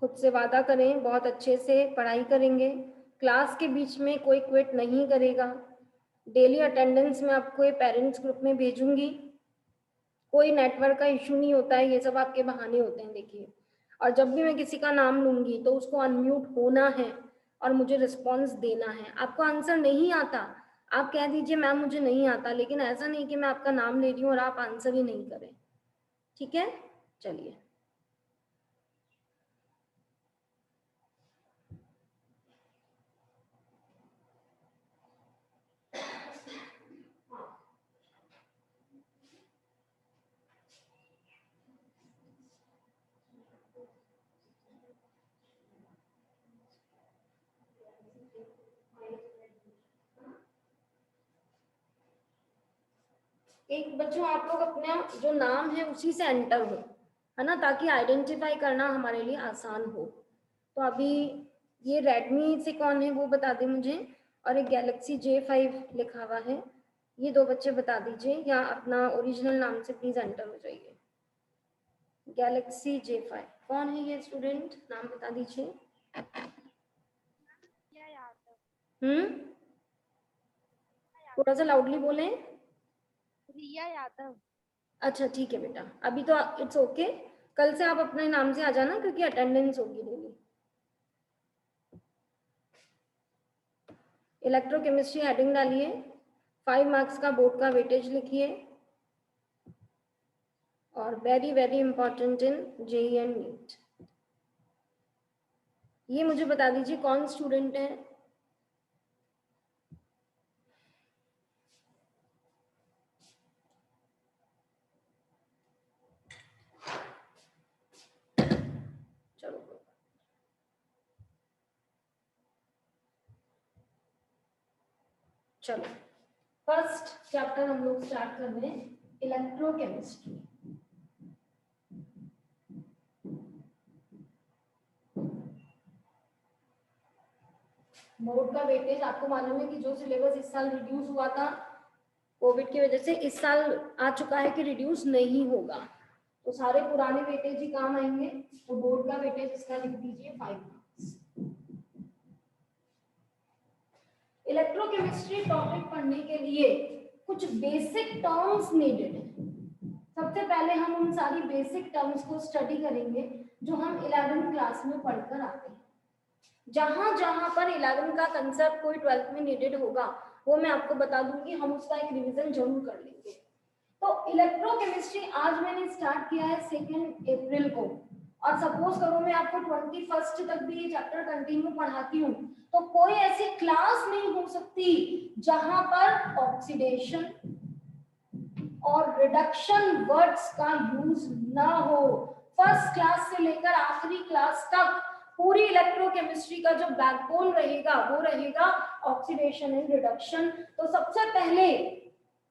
खुद से वादा करें, बहुत अच्छे से पढ़ाई करेंगे, क्लास के बीच में कोई क्विट नहीं करेगा, डेली अटेंडेंस में आपको ये पेरेंट्स ग्रुप में भेजूंगी, कोई नेटवर्क का इशू नहीं होता है, ये सब आपके बहाने होते हैं देखिए। और जब भी मैं किसी का नाम लूंगी तो उसको अनम्यूट होना है और मुझे रिस्पॉन्स देना है। आपको आंसर नहीं आता, आप कह दीजिए मैम मुझे नहीं आता, लेकिन ऐसा नहीं कि मैं आपका नाम ले रही हूँ और आप आंसर ही नहीं करें। ठीक है, चलिए। एक बच्चों आप लोग अपना जो नाम है उसी से एंटर हो, है ना, ताकि आइडेंटिफाई करना हमारे लिए आसान हो। तो अभी ये रेडमी से कौन है वो बता दें मुझे, और एक गैलेक्सी J5 लिखा हुआ है, ये दो बच्चे बता दीजिए, या अपना ओरिजिनल नाम से प्लीज एंटर हो जाइए। गैलेक्सी J5 कौन है ये स्टूडेंट, नाम बता दीजिए। थोड़ा सा लाउडली बोलें। रिया यादव। अच्छा ठीक है बेटा, अभी तो इट्स ओके, कल से आप अपने नाम से आ जाना क्योंकि अटेंडेंस होगी डेली। इलेक्ट्रोकेमिस्ट्री हेडिंग डालिए, 5 मार्क्स का बोर्ड का वेटेज लिखिए, और very very important in JEE and NEET. ये मुझे बता दीजिए कौन स्टूडेंट है। चलो चलो, फर्स्ट चैप्टर हम लोग स्टार्ट कर रहे हैं, इलेक्ट्रोकेमिस्ट्री। बोर्ड का वेटेज आपको मालूम है कि जो सिलेबस इस साल रिड्यूस हुआ था कोविड की वजह से, इस साल आ चुका है कि रिड्यूस नहीं होगा, तो सारे पुराने वेटेज ही काम आएंगे। तो बोर्ड का वेटेज इसका लिख दीजिए 5 मार्क्स। इलेक्ट्रोकेमिस्ट्री टॉपिक पढ़ने के लिए कुछ बेसिक टर्म्स नीडेड है। सबसे पहले हम उन सारी बेसिक टर्म्स को स्टडी करेंगे जो हम 11th क्लास में पढ़कर आते हैं। जहां जहां पर 11 का कंसेप्ट कोई 12th में नीडेड होगा वो मैं आपको बता दूंगी, हम उसका एक रिवीजन जरूर कर लेंगे। तो इलेक्ट्रोकेमिस्ट्री आज मैंने स्टार्ट किया है 2 अप्रैल को, और सपोज करो मैं आपको 21 तक भी ये चैप्टर कंटिन्यू पढ़ाती हूँ, तो कोई ऐसी क्लास नहीं हो सकती जहां पर ऑक्सीडेशन और रिडक्शन वर्ड्स का यूज ना हो। फर्स्ट क्लास से लेकर आखिरी क्लास तक पूरी इलेक्ट्रोकेमिस्ट्री का जो बैकबोन रहेगा वो रहेगा ऑक्सीडेशन एंड रिडक्शन। तो सबसे पहले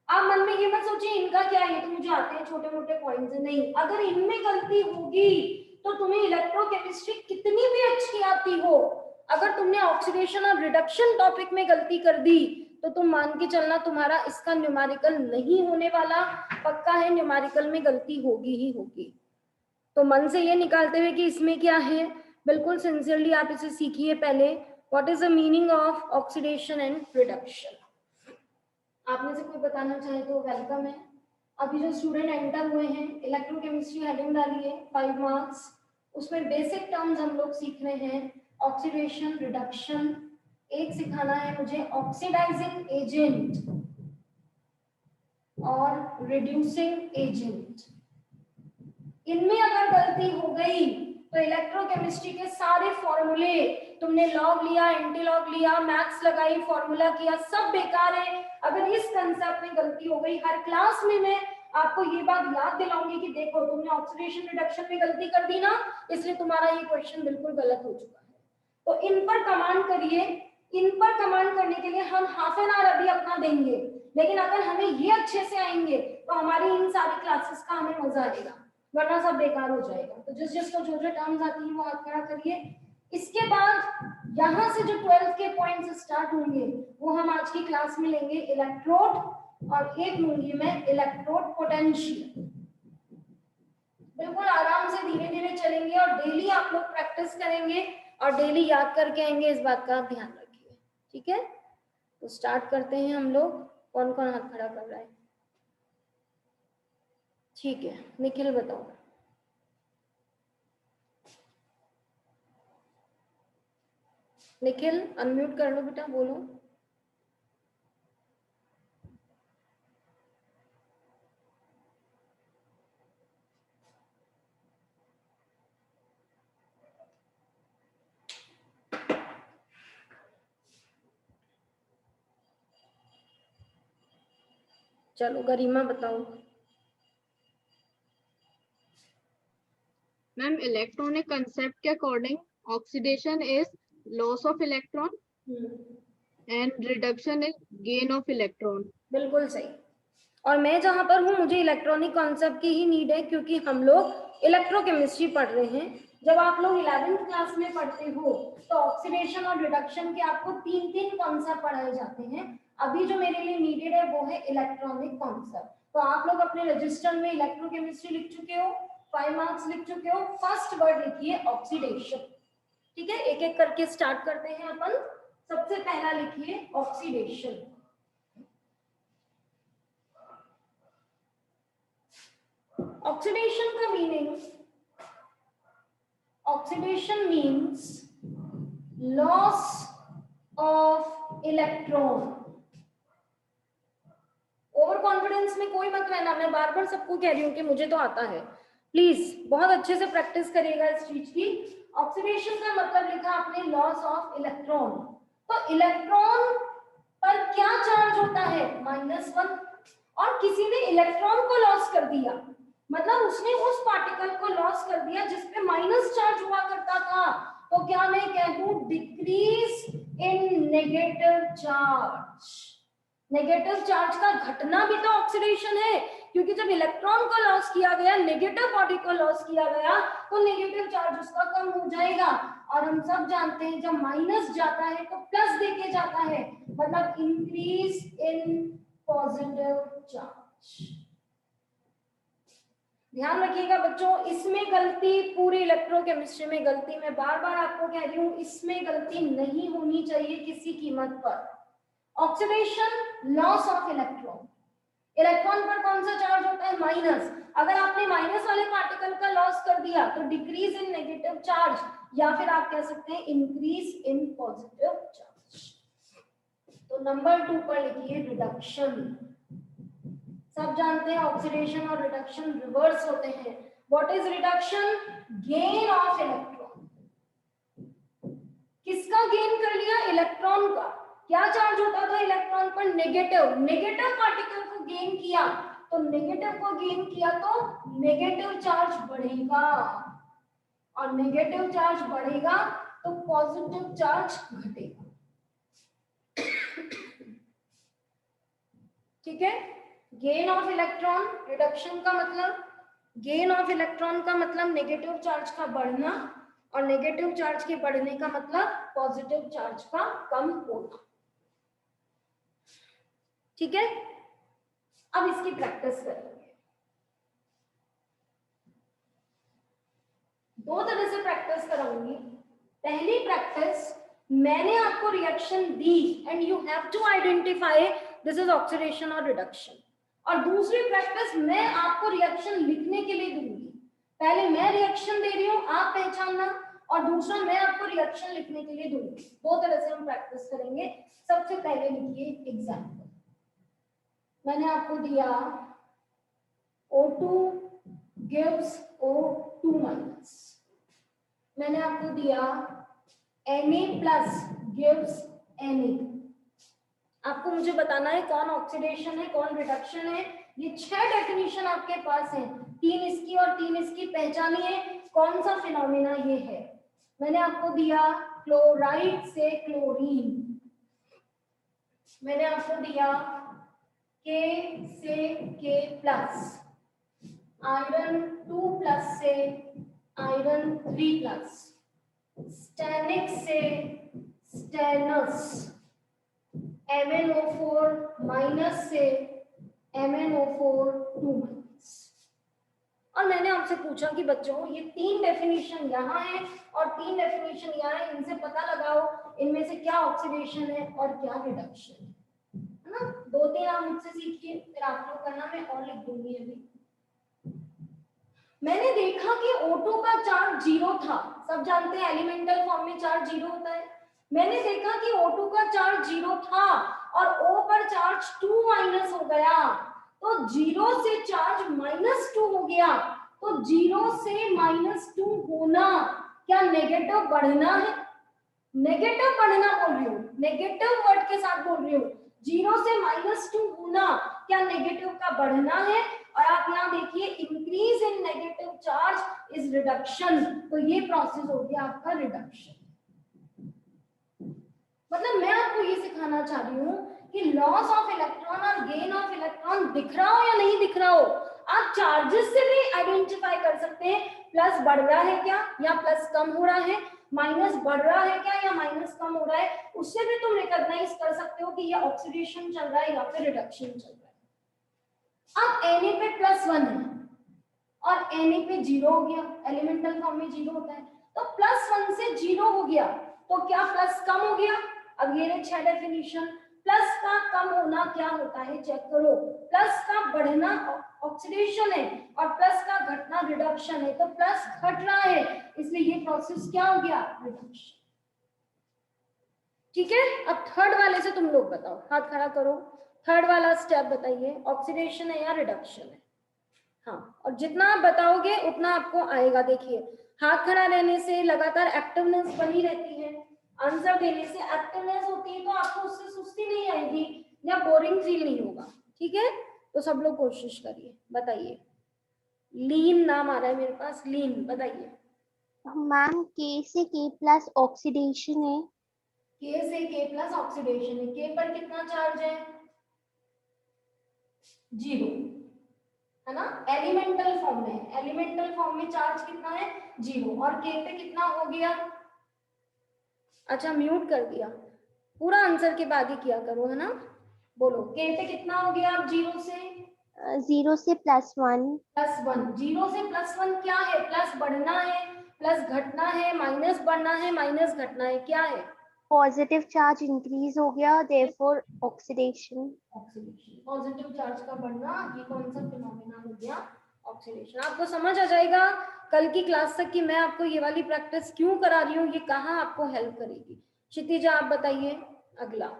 आप मन में ये मत सोचिए इनका क्या है, ये तो मुझे आते हैं छोटे मोटे पॉइंट्स, नहीं, अगर इनमें गलती होगी तो तुम्हें इलेक्ट्रोकेमिस्ट्री कितनी भी अच्छी आती हो, अगर तुमने ऑक्सीडेशन और रिडक्शन टॉपिक में गलती कर दी तो तुम मान के चलना तुम्हारा इसका न्यूमेरिकल नहीं होने वाला, पक्का है न्यूमेरिकल में गलती होगी ही होगी। तो मन से ये निकालते हुए कि इसमें क्या है, बिल्कुल सिंसियरली आप इसे सीखिए पहले, what is the meaning of oxidation and reduction. आप में से कोई बताना चाहे तो वेलकम है। अभी जो स्टूडेंट एंटर हुए हैं, इलेक्ट्रोकेमिस्ट्री हेडिंग डालिए 5 मार्क्स, उसमें बेसिक टर्म्स हम लोग सीख रहे हैं, ऑक्सीडेशन रिडक्शन, एक सिखाना है मुझे ऑक्सीडाइजिंग एजेंट और रिड्यूसिंग एजेंट। इनमें अगर गलती हो गई तो इलेक्ट्रोकेमिस्ट्री के सारे फॉर्मूले, तुमने लॉग लिया, एंटी लॉग लिया, मैथ्स लगाई, फॉर्मूला किया, सब बेकार है अगर इस कंसेप्ट में गलती हो गई। हर क्लास में मैं आपको ये बात याद दिलाऊंगी कि देखो तुमने ऑक्सीडेशन रिडक्शन में गलती कर दी ना, इसलिए तुम्हारा ये क्वेश्चन बिल्कुल गलत हो चुका है। तो इन पर कमांड करिए। इन पर कमांड करने के लिए हम हाफ एन आवर अभी अपना देंगे, लेकिन अगर हमें ये अच्छे से आएंगे तो हमारी इन सारी क्लासेस का हमें मजा आएगा, वरना सब बेकार हो जाएगा। तो जिसको जो जो टर्म्स आती है वो आप खड़ा करिए। इसके बाद यहाँ से जो 12th के पॉइंट्स स्टार्ट होंगे वो हम आज की क्लास में लेंगे, इलेक्ट्रोड, और एक लूंगी मैं इलेक्ट्रोड पोटेंशियल। बिल्कुल आराम से धीरे धीरे चलेंगे और डेली आप लोग प्रैक्टिस करेंगे और डेली याद करके आएंगे, इस बात का आप ध्यान रखिए। ठीक है, तो स्टार्ट करते हैं हम लोग। कौन कौन हाथ खड़ा कर रहा है? ठीक है, निखिल बताओ। निखिल अनम्यूट कर लो बेटा, बोलो। चलो गरिमा बताओ। मैम इलेक्ट्रॉनिक कंसेप्ट के according oxidation is loss of electron and reduction is gain of electron. बिल्कुल सही। और मैं जहां पर हूँ मुझे इलेक्ट्रॉनिक कॉन्सेप्ट की ही नीड है, क्योंकि हम लोग इलेक्ट्रोकेमिस्ट्री पढ़ रहे हैं। जब आप लोग 11th क्लास में पढ़ते हो तो ऑक्सीडेशन और रिडक्शन के आपको 3 कॉन्सेप्ट पढ़ाए जाते हैं। अभी जो मेरे लिए नीडेड है वो है इलेक्ट्रॉनिक कॉन्सेप्ट। तो आप लोग अपने रजिस्टर में इलेक्ट्रोकेमिस्ट्री लिख चुके हो, 5 मार्क्स लिख चुके हो। फर्स्ट वर्ड लिखिए ऑक्सीडेशन। ठीक है, एक एक करके स्टार्ट करते हैं अपन। सबसे पहला लिखिए ऑक्सीडेशन। ऑक्सीडेशन का meaning, oxidation means loss of electron. Over confidence में कोई मत रहना, मैं बार बार सबको कह रही हूँ कि मुझे तो आता है। प्लीज बहुत अच्छे से प्रैक्टिस करिएगा इस चीज की। ऑक्सीडेशन का मतलब लिखा आपने लॉस ऑफ इलेक्ट्रॉन। तो इलेक्ट्रॉन पर क्या चार्ज होता है? -1। और किसी ने इलेक्ट्रॉन को लॉस कर दिया, मतलब उसने उस पार्टिकल को लॉस कर दिया जिसपे माइनस चार्ज हुआ करता था। तो क्या मैं कह दूं? Decrease in negative charge. Negative charge का घटना भी तो ऑक्सीडेशन है, क्योंकि जब इलेक्ट्रॉन को लॉस किया गया, नेगेटिव बॉडी को लॉस किया गया, तो नेगेटिव चार्ज उसका कम हो जाएगा। और हम सब जानते हैं जब माइनस जाता है तो प्लस देके जाता है, मतलब इंक्रीज इन पॉजिटिव चार्ज। ध्यान रखिएगा बच्चों, इसमें गलती पूरी इलेक्ट्रोकेमिस्ट्री में गलती, मैं बार बार आपको कह रही हूँ, इसमें गलती नहीं होनी चाहिए किसी कीमत पर। Oxidation, loss of electron. Electron पर कौन सा चार्ज होता है? माइनस। अगर आपने माइनस वाले पार्टिकल का लॉस कर दिया तो डिक्रीज इन नेगेटिव चार्ज, या फिर आप कह सकते हैं इंक्रीज इन पॉजिटिव चार्ज। तो नंबर 2 पर लिखिए रिडक्शन। सब जानते हैं ऑक्सीडेशन और रिडक्शन रिवर्स होते हैं। What is reduction? Gain of electron. किसका गेन कर लिया? इलेक्ट्रॉन का। क्या चार्ज होता था इलेक्ट्रॉन पर? नेगेटिव। नेगेटिव पार्टिकल को गेन किया, तो नेगेटिव को गेन किया तो नेगेटिव चार्ज बढ़ेगा, और नेगेटिव चार्ज बढ़ेगा तो पॉजिटिव चार्ज घटेगा। ठीक है, गेन ऑफ इलेक्ट्रॉन, रिडक्शन का मतलब, गेन ऑफ इलेक्ट्रॉन का मतलब नेगेटिव चार्ज का बढ़ना, और नेगेटिव चार्ज के बढ़ने का मतलब पॉजिटिव चार्ज का कम होना। ठीक है, अब इसकी प्रैक्टिस करेंगे। 2 तरह से प्रैक्टिस कराऊंगी। पहली प्रैक्टिस, मैंने आपको रिएक्शन दी and you have to identify this is oxidation और रिडक्शन। और दूसरी प्रैक्टिस, मैं आपको रिएक्शन लिखने के लिए दूंगी। पहले मैं रिएक्शन दे रही हूं, आप पहचानना, और दूसरा मैं आपको रिएक्शन लिखने के लिए दूंगी। 2 तरह से हम प्रैक्टिस करेंगे। सबसे पहले लिखिए एग्जाम्पल। मैंने आपको दिया O2 gives O2-। मैंने आपको दिया Na+ gives Na। आपको मुझे बताना है कौन ऑक्सीडेशन है कौन रिडक्शन है। ये 6 डेफिनेशन आपके पास है, 3 इसकी और 3 इसकी। पहचानिए कौन सा फिनोमेना ये है। मैंने आपको दिया क्लोराइड से क्लोरीन, मैंने आपको दिया K से K+, आयरन 2+ से आयरन 3+, स्टैनिक से स्टेनस, MnO4- से MnO4 2-। और मैंने आपसे पूछा कि बच्चों ये 3 डेफिनेशन यहाँ है और 3 डेफिनेशन यहाँ है, इनसे पता लगाओ इनमें से क्या ऑक्सीडेशन है और क्या रिडक्शन है ना। 2-3 आप मुझसे सीखिए, फिर आप लोग करना, मैं और लिख दूंगी अभी। मैंने देखा कि O2 का चार्ज 0 था, सब जानते हैं एलिमेंटल फॉर्म में चार्ज 0 होता है। मैंने देखा कि O2 का चार्ज 0 था और O पर चार्ज 2 माइनस हो गया, तो 0 से चार्ज -2 हो गया। तो 0 से -2 होना क्या नेगेटिव बढ़ना है? नेगेटिव बढ़ना बोल रही हूँ, नेगेटिव वर्ड के साथ बोल रही हूँ। 0 से -2 होना क्या नेगेटिव का बढ़ना है? और आप यहाँ देखिए increase in negative charge is reduction, तो ये प्रोसेस हो गया आपका रिडक्शन। मतलब मैं आपको ये सिखाना चाह रही हूँ कि लॉस ऑफ इलेक्ट्रॉन और गेन ऑफ इलेक्ट्रॉन दिख रहा हो या नहीं दिख रहा हो, आप चार्जेस से भी आइडेंटिफाई कर सकते हैं। प्लस बढ़ रहा है क्या या प्लस कम हो रहा है, माइनस बढ़ रहा है क्या या माइनस कम हो रहा है, उससे भी तुम रिकॉग्नाइज कर सकते हो कि ये ऑक्सीडेशन चल रहा है या फिर रिडक्शन चल रहा है। अब Na पे +1 है और Na पे 0 हो गया, एलिमेंटल फॉर्म में 0 होता है, तो +1 से 0 हो गया, तो क्या प्लस कम हो गया? अब ये रहे 6 डेफिनेशन। प्लस का कम होना क्या होता है चेक करो, प्लस का बढ़ना ऑक्सीडेशन है और प्लस का घटना रिडक्शन है, तो प्लस घट रहा है, इसलिए ये प्रोसेस क्या हो गया? रिडक्शन। ठीक है, अब थर्ड वाले से तुम लोग बताओ, हाथ खड़ा करो, थर्ड वाला स्टेप बताइए, ऑक्सीडेशन है या रिडक्शन है? हाँ, और जितना आप बताओगे उतना आपको आएगा। देखिए हाथ खड़ा रहने से लगातार एक्टिवनेस बनी रहती है, आंसर देने से एक्टिवनेस होती है, तो आपको उससे सुस्ती नहीं आएगी या बोरिंग फील नहीं होगा। ठीक है, तो सब लोग कोशिश करिए, बताइए। लीन नाम आ रहा है मेरे पास, लीन बताइए। मैम K से K+ ऑक्सीडेशन है। K से K+ ऑक्सीडेशन है। K पर कितना चार्ज है? 0 है ना, एलिमेंटल फॉर्म में, एलिमेंटल फॉर्म में चार्ज कितना है? 0, और K पे कितना हो गया? अच्छा म्यूट कर दिया, पूरा आंसर के बाद ही किया करो, है ना। बोलो K पे कितना हो गया? अब 0 से 0 से +1। +1, 0 से +1 क्या है? प्लस बढ़ना है, प्लस घटना है, माइनस बढ़ना है, माइनस घटना है, क्या है? पॉजिटिव चार्ज इंक्रीज हो गया, therefore oxidation. Oxidation, positive charge का बढ़ना, ये कौन सा फिनोमेना हो गया? ऑक्सीडेशन। आपको समझ आ जाएगा कल की क्लास तक कि मैं आपको ये वाली प्रैक्टिस क्यों करा रही हूँ, ये कहाँ आपको हेल्प करेगी। क्षितिजा आप बताइए अगला।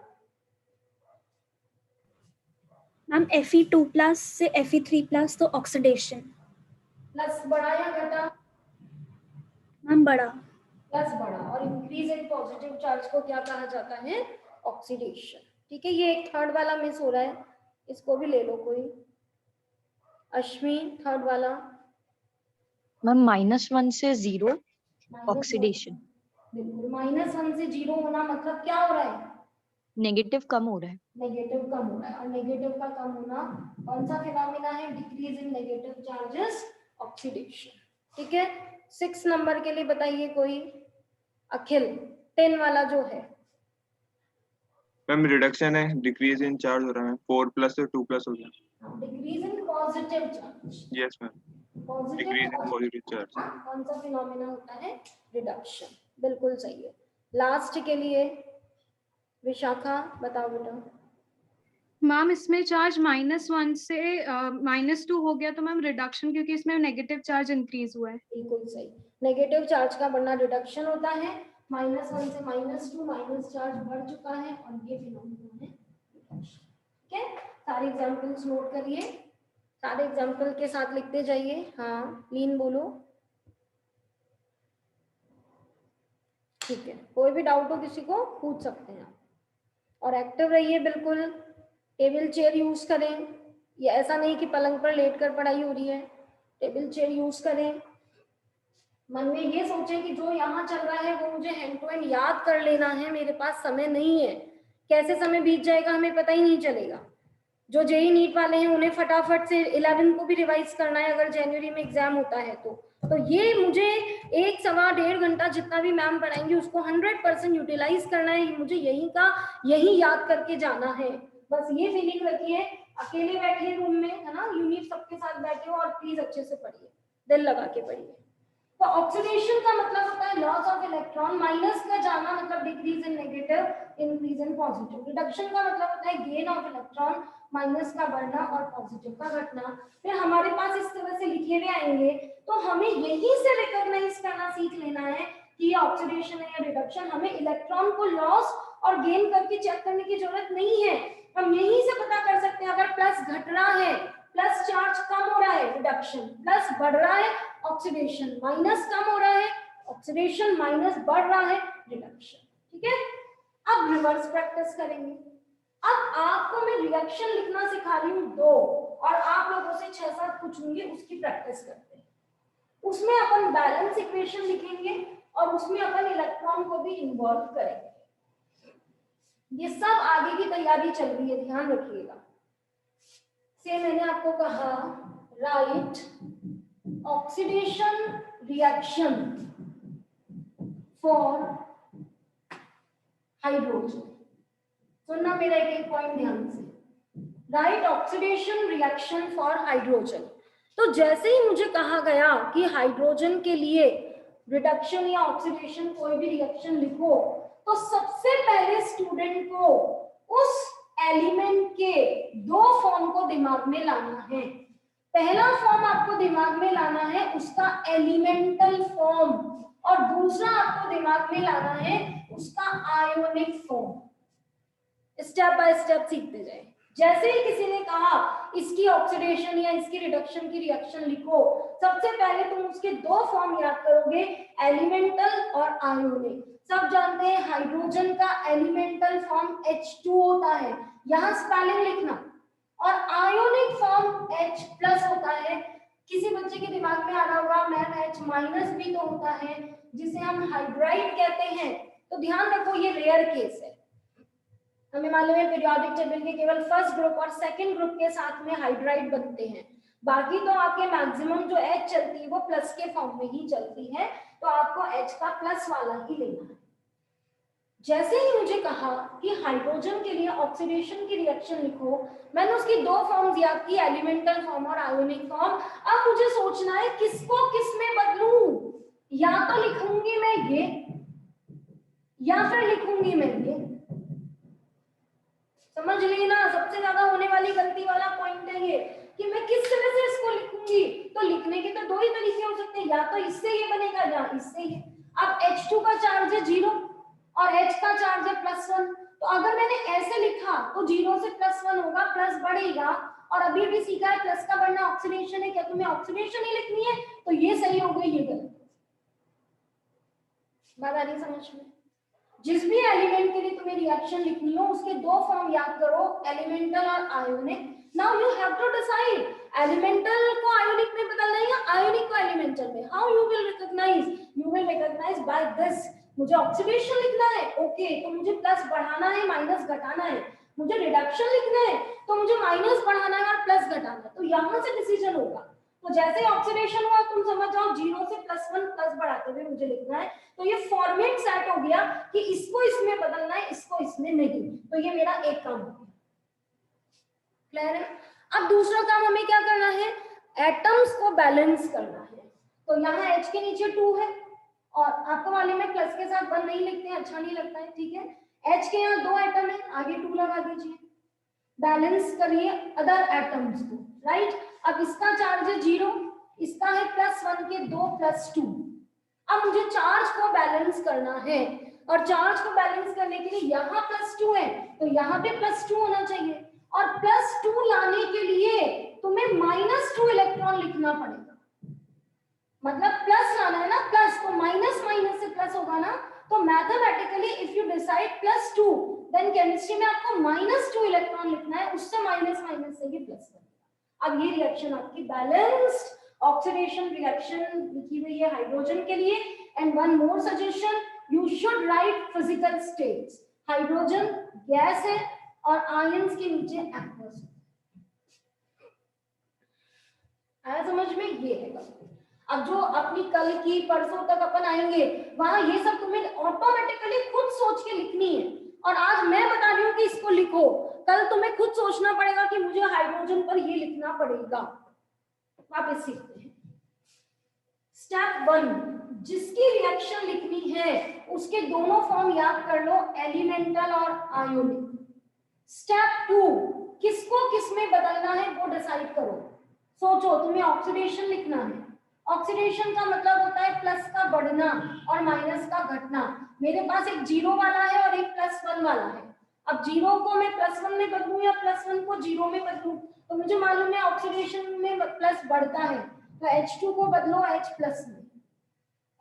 मैम Fe2+ से Fe3+ तो ऑक्सीडेशन। प्लस बढ़ा या घटा? मैम बड़ा। प्लस बढ़ा, और इंक्रीज इन पॉजिटिव चार्ज को क्या कहा जाता है? ऑक्सीडेशन। ठीक है, ये एक थर्ड वाला मिस हो रहा है, इसको भी ले लो कोई। अश्मी थर्ड वाला। मैम -1 से 0 ऑक्सीडेशन। बिल्कुल, -1 से 0 होना मतलब क्या हो रहा है? नेगेटिव कम हो रहा है। नेगेटिव कम हो रहा है, और नेगेटिव का कम होना कौन सा फिनोमेना है? Decrease in negative charges, oxidation. ठीक है, 6 नंबर के लिए बताइए कोई। अखिल 10 वाला जो है। मैम रिडक्शन है, डिक्रीज इन चार्ज हो रहा है, 4+ से 2+ हो गया। Decrease in positive charge. Yes ma'am, decrease in positive charge. कौन सा फिनोमेना होता है? रिडक्शन। बिल्कुल सही है। लास्ट के लिए विशाखा बताओ बेटा। मैम इसमें चार्ज -1 से -2 हो गया, तो मैम रिडक्शन, क्योंकि इसमें नेगेटिव चार्ज इंक्रीज हुआ है। बिल्कुल सही, नेगेटिव चार्ज का बढ़ना रिडक्शन होता है, -1 से -2 माइनस चार्ज बढ़ चुका है, और ये फिनोमेना है रिडक्शन। ठीक है, सारे एग्जांपल्स नोट करिए, सारे एग्जांपल के साथ लिखते जाइए। हाँ लीन बोलो। ठीक है, कोई भी डाउट हो किसी को पूछ सकते हैं आप, और एक्टिव रहिए बिल्कुल। टेबल चेयर यूज करें, ये ऐसा नहीं कि पलंग पर लेटकर पढ़ाई हो रही है, टेबल चेयर यूज करें। मन में ये सोचें कि जो यहाँ चल रहा है वो मुझे हैंड टू हैंड याद कर लेना है, मेरे पास समय नहीं है। कैसे समय बीत जाएगा हमें पता ही नहीं चलेगा। जो जेई नीट वाले हैं उन्हें फटाफट से 11 को भी रिवाइज करना है, अगर जनवरी में एग्जाम होता है तो ये मुझे 1 सवा 1.5 घंटा जितना भी मैम पढ़ाएंगे उसको 100% यूटिलाइज करना है, मुझे यही याद करके जाना है। बस ये फीलिंग रखिए, अकेले बैठिए रूम में, है ना, यूनिट सबके साथ बैठे हो और प्लीज अच्छे से पढ़िए। दिल लगा के पढ़िए। तो ऑक्सीडेशन का मतलब होता है लॉस ऑफ इलेक्ट्रॉन, माइनस का जाना मतलब decrease in negative, increase in positive. Reduction का मतलब होता है गेन ऑफ इलेक्ट्रॉन, माइनस का बढ़ना और पॉजिटिव का घटना। फिर हमारे पास इस तरह से लिखे हुए आएंगे, तो हमें यहीं से रिकॉग्नाइज करना सीख लेना है कि ये ऑक्सीडेशन है या रिडक्शन। हमें इलेक्ट्रॉन को लॉस और गेन करके चेक करने की जरूरत नहीं है, हम यहीं से पता कर सकते हैं। अगर प्लस घट रहा है, प्लस चार्ज कम हो रहा है रिडक्शन, प्लस बढ़ रहा है ऑक्सीडेशन, माइनस कम हो रहा है ऑक्सीडेशन, माइनस बढ़ रहा है रिडक्शन। ठीक है, अब रिवर्स प्रैक्टिस करेंगे। अब आपको मैं रिएक्शन लिखना सिखा रही हूँ 2, और आप लोगों से 6-7 पूछूंगी, उसकी प्रैक्टिस करते हैं। उसमें अपन बैलेंस इक्वेशन लिखेंगे और उसमें अपन इलेक्ट्रॉन को भी इन्वॉल्व करेंगे। ये सब आगे की तैयारी चल रही है, ध्यान रखिएगा। से मैंने आपको कहा right oxidation reaction for hydrogen. सुनना मेरा एक पॉइंट ध्यान से, right oxidation reaction for hydrogen. तो जैसे ही मुझे कहा गया कि हाइड्रोजन के लिए रिडक्शन या ऑक्सीडेशन कोई भी रिएक्शन लिखो, तो सबसे पहले स्टूडेंट को उस एलिमेंट के 2 फॉर्म को दिमाग में लाना है। पहला फॉर्म आपको दिमाग में लाना है उसका एलिमेंटल फॉर्म, और दूसरा आपको दिमाग में लाना है उसका ionic form. Step by step सीखते जाए। जैसे ही किसी ने कहा इसकी ऑक्सीडेशन या इसकी रिडक्शन की रिएक्शन लिखो, सबसे पहले तुम उसके 2 फॉर्म याद करोगे, एलिमेंटल और आयोनिक। सब जानते हैं हाइड्रोजन का एलिमेंटल फॉर्म H2 होता है, यहां स्पेलिंग लिखना, और आयोनिक फॉर्म H+ होता है। किसी बच्चे के दिमाग में आ रहा होगा मैम H- भी तो होता है, जिसे हम हाइड्राइड कहते हैं। तो ध्यान रखो ये रेयर केस है, हमें मालूम है पीरियोडिक टेबल के केवल फर्स्ट ग्रुप और सेकंड ग्रुप के साथ में हाइड्राइड बनते हैं, बाकी तो आपके मैक्सिमम जो H चलती है वो प्लस के फॉर्म में ही चलती है, तो आपको H का प्लस वाला ही लेना है। जैसे ही मुझे कहा कि हाइड्रोजन के लिए ऑक्सीडेशन की रिएक्शन लिखो, मैंने उसकी 2 फॉर्म्स याद की, एलिमेंटल फॉर्म और आयोनिक फॉर्म। अब मुझे सोचना है किसको किस में बदलूं, या तो लिखूंगी मैं ये या फिर लिखूंगी मैं ये। समझ लेना, सबसे ज्यादा होने वाली गलती वाला पॉइंट है ये कि मैं किस तरह से इसको लिखूंगी। तो लिखने के तो 2 ही तरीके हो सकते हैं, या तो इससे ये बनेगा या इससे ये। अब H2 का चार्ज है 0 और H का चार्ज है +1, तो अगर मैंने ऐसे लिखा तो 0 से +1 होगा, प्लस बढ़ेगा। और अभी भी सीखा है प्लस का बढ़ना ऑक्सीडेशन है, क्या तुम्हें ऑक्सीडेशन ही लिखनी है? तो ये सही हो गई, ये गलत। बात आ रही समझ में? जिस भी एलिमेंट के लिए तुम्हें रिएक्शन लिखनी हो उसके 2 फॉर्म याद करो, एलिमेंटल और ionic. Now you have to decide elemental को आयोनिक में बदलना है या आयोनिक को एलिमेंटल में। How you will recognise? You will recognise by this. मुझे ऑक्सीडेशन लिखना है, ओके, तो मुझे प्लस बढ़ाना है माइनस घटाना है। मुझे रिडक्शन लिखना है तो मुझे माइनस बढ़ाना है और प्लस घटाना है। तो यहां से डिसीजन होगा। तो जैसे ऑक्सीडेशन हुआ तुम समझ जाओ 0 से +1 प्लस बढ़ाते हुए मुझे लिखना है, तो ये फॉर्मेट सेट हो गया कि इसको इसमें बदलना है, इसको इसमें नहीं। तो ये मेरा एक काम हो गया। क्लियर है? अब दूसरा काम हमें क्या करना है, एटम्स को बैलेंस करना है। तो यहाँ H के नीचे 2 है और आपको मालूम है प्लस के साथ 1 नहीं लिखते हैं, अच्छा नहीं लगता है, ठीक है। H के यहाँ 2 एटम है, आगे 2 लगा दीजिए, बैलेंस करिए अदर एटम्स को, राइट। अब इसका चार्ज है 0, इसका है +1 के 2 + 2। अब मुझे चार्ज को बैलेंस करना है, और चार्ज को बैलेंस करने के लिए यहाँ +2 है तो यहाँ पे +2 होना चाहिए, और +2 लाने के लिए तुम्हें -2 इलेक्ट्रॉन लिखना पड़ेगा। मतलब प्लस लाना है ना, प्लस, तो माइनस माइनस से प्लस होगा ना। तो mathematically if you decide +2 then chemistry में आपको -2 इलेक्ट्रॉन लिखना है, उससे माइनस माइनस से ही प्लस करना। अब ये रिएक्शन आपकी बैलेंस्ड ऑक्सीडेशन रिएक्शन लिखी हुई है हाइड्रोजन के लिए। And one more suggestion, you should write physical states. Hydrogen gas है और आयंस के नीचे एक्वस। आया समझ में? ये है। अब जो अपनी कल की परसों तक अपन आएंगे वहां ये सब तुम्हें ऑटोमेटिकली खुद सोच के लिखनी है। और आज मैं बता रही हूँ कि इसको लिखो, कल तुम्हें खुद सोचना पड़ेगा कि मुझे हाइड्रोजन पर ये लिखना पड़ेगा। वापस सीखते हैं। स्टेप 1, जिसकी रिएक्शन लिखनी है उसके दोनों फॉर्म याद कर लो, एलिमेंटल और आयोनिक। स्टेप 2, किसको किस में बदलना है वो डिसाइड करो। सोचो, तुम्हें ऑक्सीडेशन लिखना है। ऑक्सीडेशन का मतलब होता है प्लस का बढ़ना और माइनस का घटना। मेरे पास एक 0 वाला है और एक +1 वाला है। अब 0 को मैं +1 में बदलूं या +1 को 0 में बदलूं, तो मुझे मालूम है ऑक्सीडेशन में प्लस बढ़ता है, तो H2 को बदलो H+ में।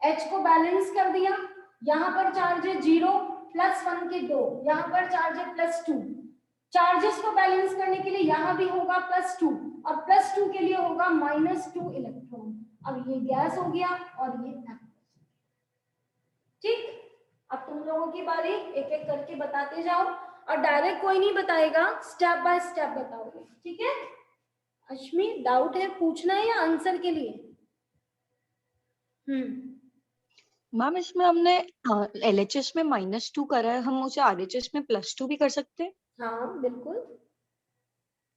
H को बैलेंस कर दिया, यहाँ पर चार्ज है 0, +1 के 2, यहाँ पर चार्ज है +2। चार्जेस को बैलेंस करने के लिए यहाँ भी होगा +2 और +2 के लिए होगा -2 इलेक्ट्रॉन। अब ये गैस हो गया और ये aqueous। ठीक, अब तुम लोगों की बारी, एक एक करके बताते जाओ और डायरेक्ट कोई नहीं बताएगा, स्टेप बाय स्टेप बताओगे, ठीक है। अश्मी, डाउट है, पूछना है या आंसर के लिए? मैम इसमें हमने LHS में -2 करा है, हम उसे RHS में +2 भी कर सकते हैं? हाँ बिल्कुल,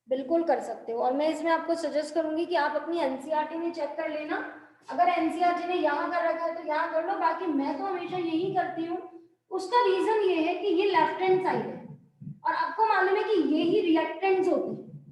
बिल्कुल कर सकते हो। और मैं इसमें आपको सजेस्ट करूंगी कि आप अपनी एनसीईआरटी में चेक कर लेना। अगर एनसीईआरटी ने यहाँ कर रखा है तो यहाँ कर लो, बाकी मैं तो हमेशा यही करती हूँ। उसका रीजन ये है कि ये लेफ्ट हैंड साइड है और आपको मालूम है कि ये ही रिएक्टेंट्स होते हैं,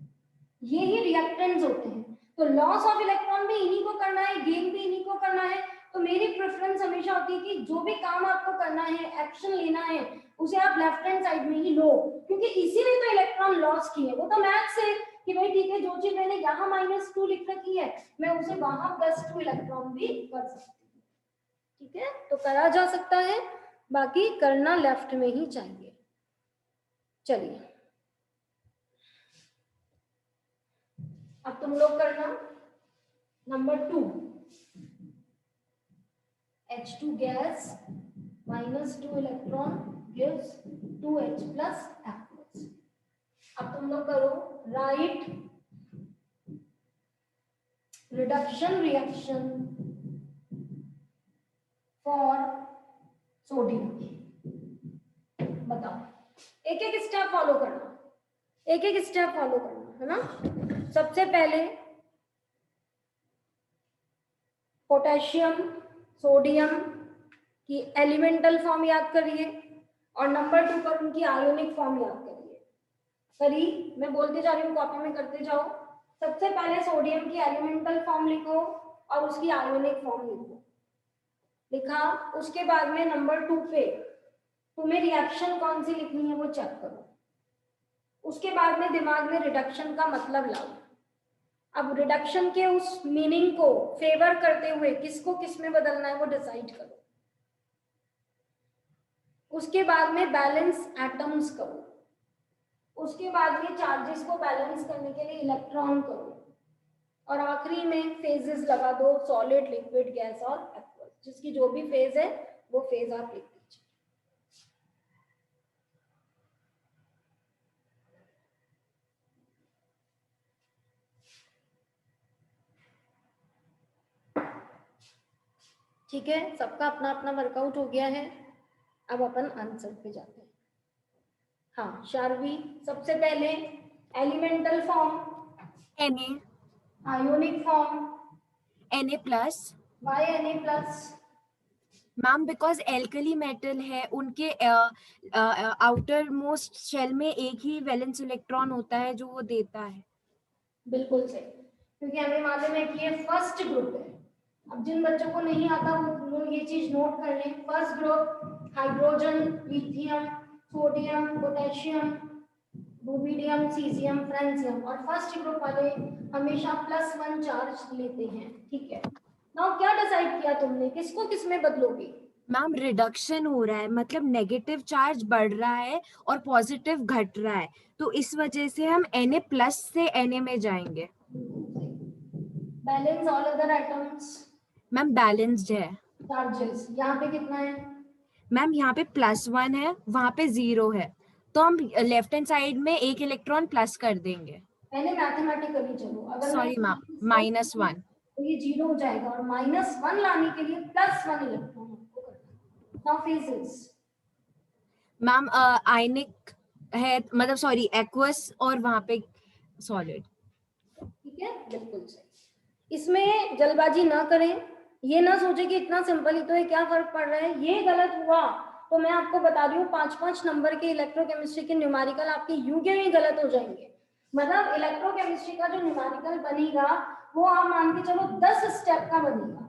ये ही रिएक्टेंट्स होते हैं। तो लॉस ऑफ इलेक्ट्रॉन भी इन्हीं को करना है, गेन भी इन्हीं को करना है। तो मेरी प्रेफरेंस हमेशा होती है कि जो भी काम आपको करना है, एक्शन लेना है, उसे आप लेफ्ट हैंड साइड में ही लो, क्योंकि इसीलिए तो इलेक्ट्रॉन लॉस किए। वो तो मैथ्स है कि भाई ठीक है, जो चीज मैंने यहाँ -2 लिख रखी है मैं उसे वहां +2 इलेक्ट्रॉन भी कर सकती हूँ, ठीक है। तो करा जा सकता है, बाकी करना लेफ्ट में ही चाहिए। चलिए अब तुम लोग करना number 2, H2 gas -2 electron gives 2H plus aqueous। अब तुम लोग करो, right reduction reaction for sodium. बताओ, एक एक स्टेप फॉलो करना, एक एक स्टेप फॉलो करना, है ना। सबसे पहले पोटेशियम सोडियम की एलिमेंटल फॉर्म याद करिए और नंबर 2 पर उनकी आयोनिक फॉर्म याद करिए। करी, मैं बोलते जा रही हूँ, कॉपी में करते जाओ। सबसे पहले सोडियम की एलिमेंटल फॉर्म लिखो और उसकी आयोनिक फॉर्म लिखो। लिखा, उसके बाद में नंबर 2 पे तुम्हें रिएक्शन कौन सी लिखनी है वो चेक करो। उसके बाद में दिमाग में रिडक्शन का मतलब लाओ। अब रिडक्शन के उस मीनिंग को फेवर करते हुए किसको किस में बदलना है वो डिसाइड करो। उसके बाद में बैलेंस एटम्स करो। उसके बाद में चार्जेस को बैलेंस करने के लिए इलेक्ट्रॉन करो और आखिरी में फेजेस लगा दो, सॉलिड, लिक्विड, गैस और एक्वस। जिसकी जो भी फेज है वो फेज आप लिख दीजिए। ठीक है, सबका अपना अपना वर्कआउट हो गया है। अब अपन आंसर पे जाते हैं। हाँ शार्वी, सबसे पहले elemental form Na, ionic form Na+, why Na+, ma'am because alkali metal है, उनके आउटर मोस्ट शेल में एक ही वैलेंस इलेक्ट्रॉन होता है जो वो देता है। बिल्कुल सही, क्योंकि हमें मालूम है कि ये फर्स्ट ग्रुप है। अब जिन बच्चों को नहीं आता वो ये चीज नोट कर लें। First group hydrogen, lithium, sodium, potassium, rubidium, caesium, francium, और फर्स्ट ग्रुप वाले हमेशा +1 चार्ज लेते हैं, ठीक है। नाउ क्या डिसाइड किया तुमने, किसको किस में बदलोगे? मैम रिडक्शन हो रहा है, मतलब नेगेटिव चार्ज बढ़ रहा है और पॉजिटिव घट रहा है, तो इस वजह से हम Na+ से Na में जाएंगे। Balance all other atoms, ma'am balanced है। चार्जेस यहाँ पे कितना है? मैम यहाँ पे +1 है, वहाँ पे 0 है, तो हम लेफ्ट हैंड साइड में एक इलेक्ट्रॉन प्लस कर देंगे। पहले मैथमेटिकली चलो, अगर सॉरी मैम, -1 तो ये 0 हो जाएगा और -1 लाने के लिए +1 इलेक्ट्रॉन आपको करना है। नाउ फेजेस, मैम आयनिक है, मतलब सॉरी एक्वस, और वहाँ पे सॉलिड। ठीक है, बिल्कुल सही। इसमें जल्दबाजी ना करें, ये ना सोचे कि इतना सिंपल ही तो है, क्या फर्क पड़ रहा है, ये गलत हुआ तो मैं आपको बता रही हूँ 5-5 नंबर के इलेक्ट्रोकेमिस्ट्री के न्यूमेरिकल आपके यूं के यूं गलत हो जाएंगे। मतलब इलेक्ट्रोकेमिस्ट्री का जो न्यूमेरिकल बनेगा वो आप मान के चलो 10 स्टेप का बनेगा।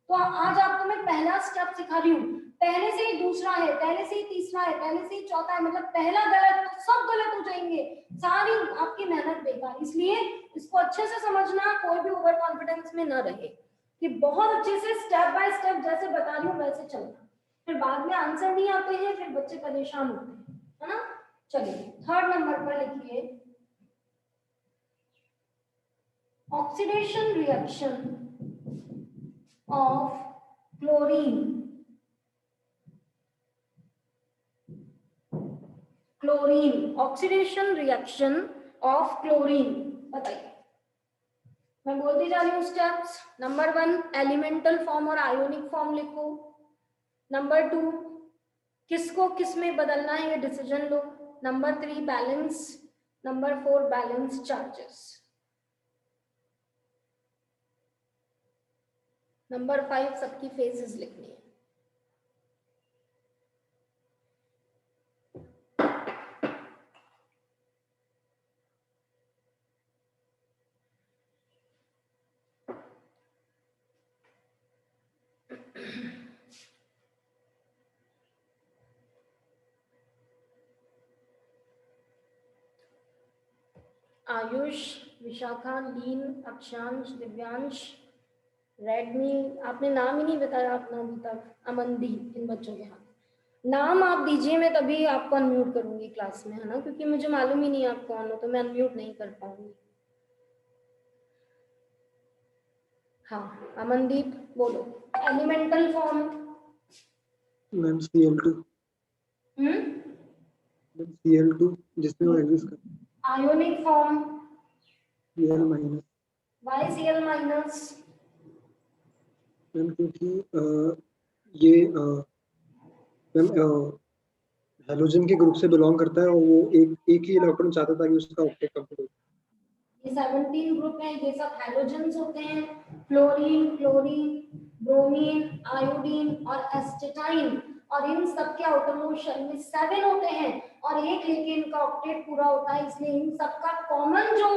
तो आज आपको मैं पहला स्टेप सिखा रही हूँ, पहले से ही दूसरा है, पहले से ही तीसरा है, पहले से ही चौथा है, मतलब पहला गलत तो सब गलत हो जाएंगे, सारी आपकी मेहनत बेकार। इसलिए इसको अच्छे से समझना, कोई भी ओवर कॉन्फिडेंस में न रहे कि बहुत अच्छे से स्टेप बाय स्टेप जैसे बता रही हूँ वैसे चलना, फिर बाद में आंसर नहीं आते हैं, फिर बच्चे परेशान होते हैं, है ना। चलिए थर्ड नंबर पर लिखिए, oxidation reaction of chlorine, chlorine, oxidation reaction of chlorine. बताइए, मैं बोलती जा रही हूँ स्टेप्स। नंबर 1 एलिमेंटल फॉर्म और आयोनिक फॉर्म लिखो। नंबर 2 किसको किस में बदलना है ये डिसीजन लो। Number 3 balance. Number 4 balance charges. Number 5 सबकी फेजेस लिखनी है। आयुष, विशाखा, लीन, अक्षांश, दिव्यांश, रेडमी, आपने नाम ही नहीं बताया अपना अभी तक। अमनदीप, इन बच्चों के हाथ नाम आप दीजिए, मैं तभी आपको अनम्यूट करूंगी क्लास में, है ना, क्योंकि मुझे मालूम ही नहीं आप कौन हो, तो मैं अनम्यूट नहीं कर पाऊंगी। हाँ अमनदीप बोलो, elemental form. Ma'am Cl2। Cl2 जिसमें वो एग्जिस्ट करता है। Ionic form. Cl minus. Why Cl minus? Ma'am क्योंकि ये मैम हेलोजन के ग्रुप से बिलोंग करता है और वो एक ही इलेक्ट्रॉन चाहता था कि उसका ऑक्टेट कंप्लीट हो। ये 17 ग्रुप हैं, ये सब हैलोजेंस होते हैं, फ्लोरीन, क्लोरीन, ब्रोमीन, आयोडीन और एस्टेटाइन, और इन सब के आउटरमोस्ट शेल में 7 होते हैं और एक लेके इनका ऑक्टेट पूरा होता है, इसलिए इन सबका कॉमन जो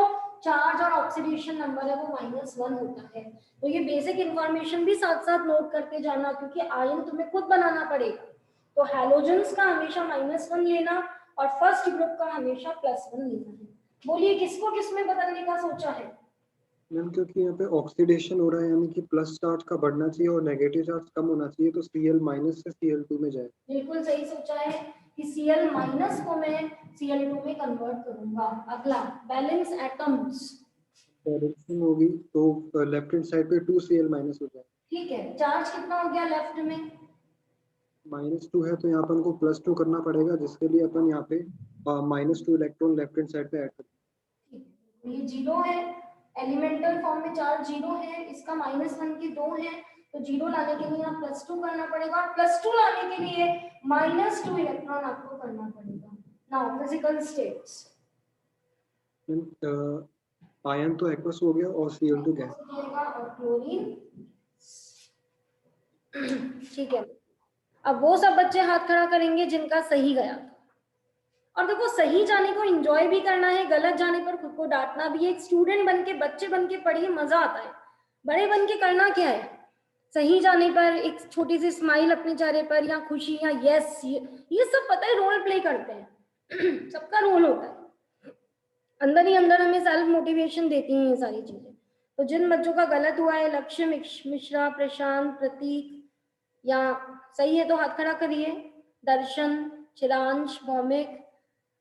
चार्ज और ऑक्सीडेशन नंबर है वो -1 होता है। तो ये बेसिक इंफॉर्मेशन भी साथ साथ नोट करते जाना, क्योंकि आयन तुम्हें खुद बनाना पड़ेगा। तो हैलोजेंस का हमेशा -1 लेना और फर्स्ट ग्रुप का हमेशा +1 लेना है। बोलिए किसको किस में बदलने का सोचा है? मैम क्योंकि यहाँ पे ऑक्सीडेशन हो रहा है, यानी कि प्लस चार्ज का बढ़ना चाहिए और नेगेटिव चार्ज कम होना चाहिए, तो Cl माइनस से Cl2 में जाए। बिल्कुल सही सोचा है कि Cl माइनस को मैं Cl2 में कन्वर्ट करूंगा। अगला बैलेंस एटम्स। डायरेक्शन होगी तो लेफ्ट हैंड साइड पे 2 Cl माइनस हो जाए। ठीक है, चार्ज कितना हो गया लेफ्ट में? -2 है तो यहाँ पर हमको +2 करना पड़ेगा, जिसके लिए अपन यहाँ पे -2 इलेक्ट्रॉन लेफ्ट हैंड साइड पे ऐड करेंगे। ये 0 है, एलिमेंटल फॉर्म में चार्ज 0 है, इसका -1 के 2 है, तो 0 लाने के लिए आप +2 करना पड़ेगा, और +2 लाने के लिए -2 इलेक्ट्रॉन आपको करना पड़ेगा। Now physical states. आयन तो एक्वस हो गया और Cl2 गैस और क्लोरीन। ठीक है, अब वो सब बच्चे हाथ खड़ा करेंगे जिनका सही गया था। और देखो सही जाने को एंजॉय भी करना है, गलत जाने पर खुद को डांटना भी है। एक स्टूडेंट बन के, बच्चे बन के पढ़िए, मजा आता है। बड़े बन के करना क्या है, सही जाने पर एक छोटी सी स्माइल अपने चेहरे पर, या खुशी, या यस, ये सब पता है रोल प्ले करते हैं। सबका रोल होता है, अंदर ही अंदर हमें सेल्फ मोटिवेशन देती हैं ये सारी चीजें। तो जिन बच्चों का गलत हुआ है, लक्ष्य, मिश्रा, प्रशांत, प्रतीक, या सही है तो हाथ खड़ा करिए। दर्शन, चिरांश, भौमिक,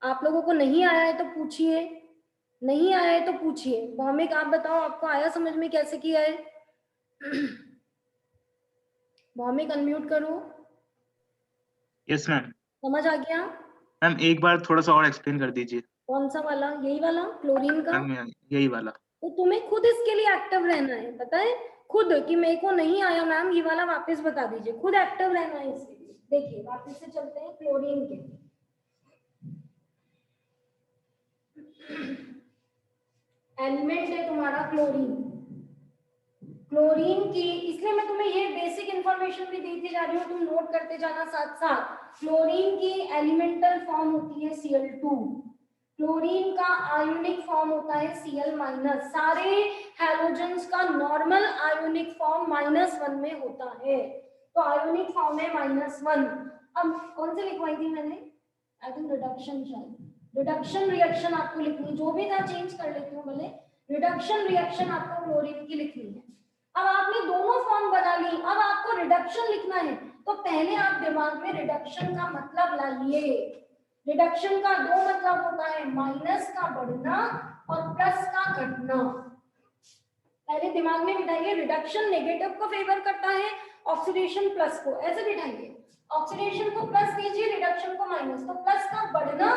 आप लोगों को नहीं आया है तो पूछिए, नहीं आया है तो पूछिए। भौमिक आप बताओ, आपको आया समझ में कैसे किया है? भौमिक अनम्यूट करो। Yes ma'am. समझ आ गया? मैम एक बार थोड़ा सा और एक्सप्लेन कर दीजिए। कौन सा वाला? यही वाला क्लोरीन का? मैम यही वाला। तो तुम्हें खुद इसके लिए एक्टिव रहना है, पता है, खुद कि मेरे को नहीं आया मैम ये वाला, वापस बता दीजिए, खुद एक्टिव रहना है इसके लिए। देखिए वापस से चलते हैं क्लोरीन के। एलिमेंट है तुम्हारा क्लोरीन। क्लोरीन की, इसलिए मैं तुम्हें ये बेसिक इंफॉर्मेशन भी देती जा रही हूँ, तुम नोट करते जाना साथ साथ। क्लोरीन की एलिमेंटल फॉर्म होती है Cl2, क्लोरीन का आयोनिक फॉर्म होता है Cl-। सारे हैलोजेंस का नॉर्मल आयोनिक फॉर्म -1 में होता है, तो आयोनिक फॉर्म है -1। अब कौन से लिखवाई थी मैंने, आई थिंक रिडक्शन, शायद रिडक्शन रिएक्शन आपको लिखनी, जो भी था चेंज कर लेती हूँ भले, रिडक्शन रिएक्शन आपको क्लोरीन की लिखनी है। अब आपने दोनों फॉर्म बना ली, अब आपको रिडक्शन लिखना है, तो पहले आप दिमाग में रिडक्शन का मतलब लाइए। रिडक्शन का दो मतलब होता है, माइनस का बढ़ना और प्लस का घटना। पहले दिमाग में बिठाइए, रिडक्शन नेगेटिव को फेवर करता है, ऑक्सीडेशन प्लस को, ऐसे बिठाइए, ऑक्सीडेशन को प्लस दीजिए, रिडक्शन को माइनस, तो प्लस का बढ़ना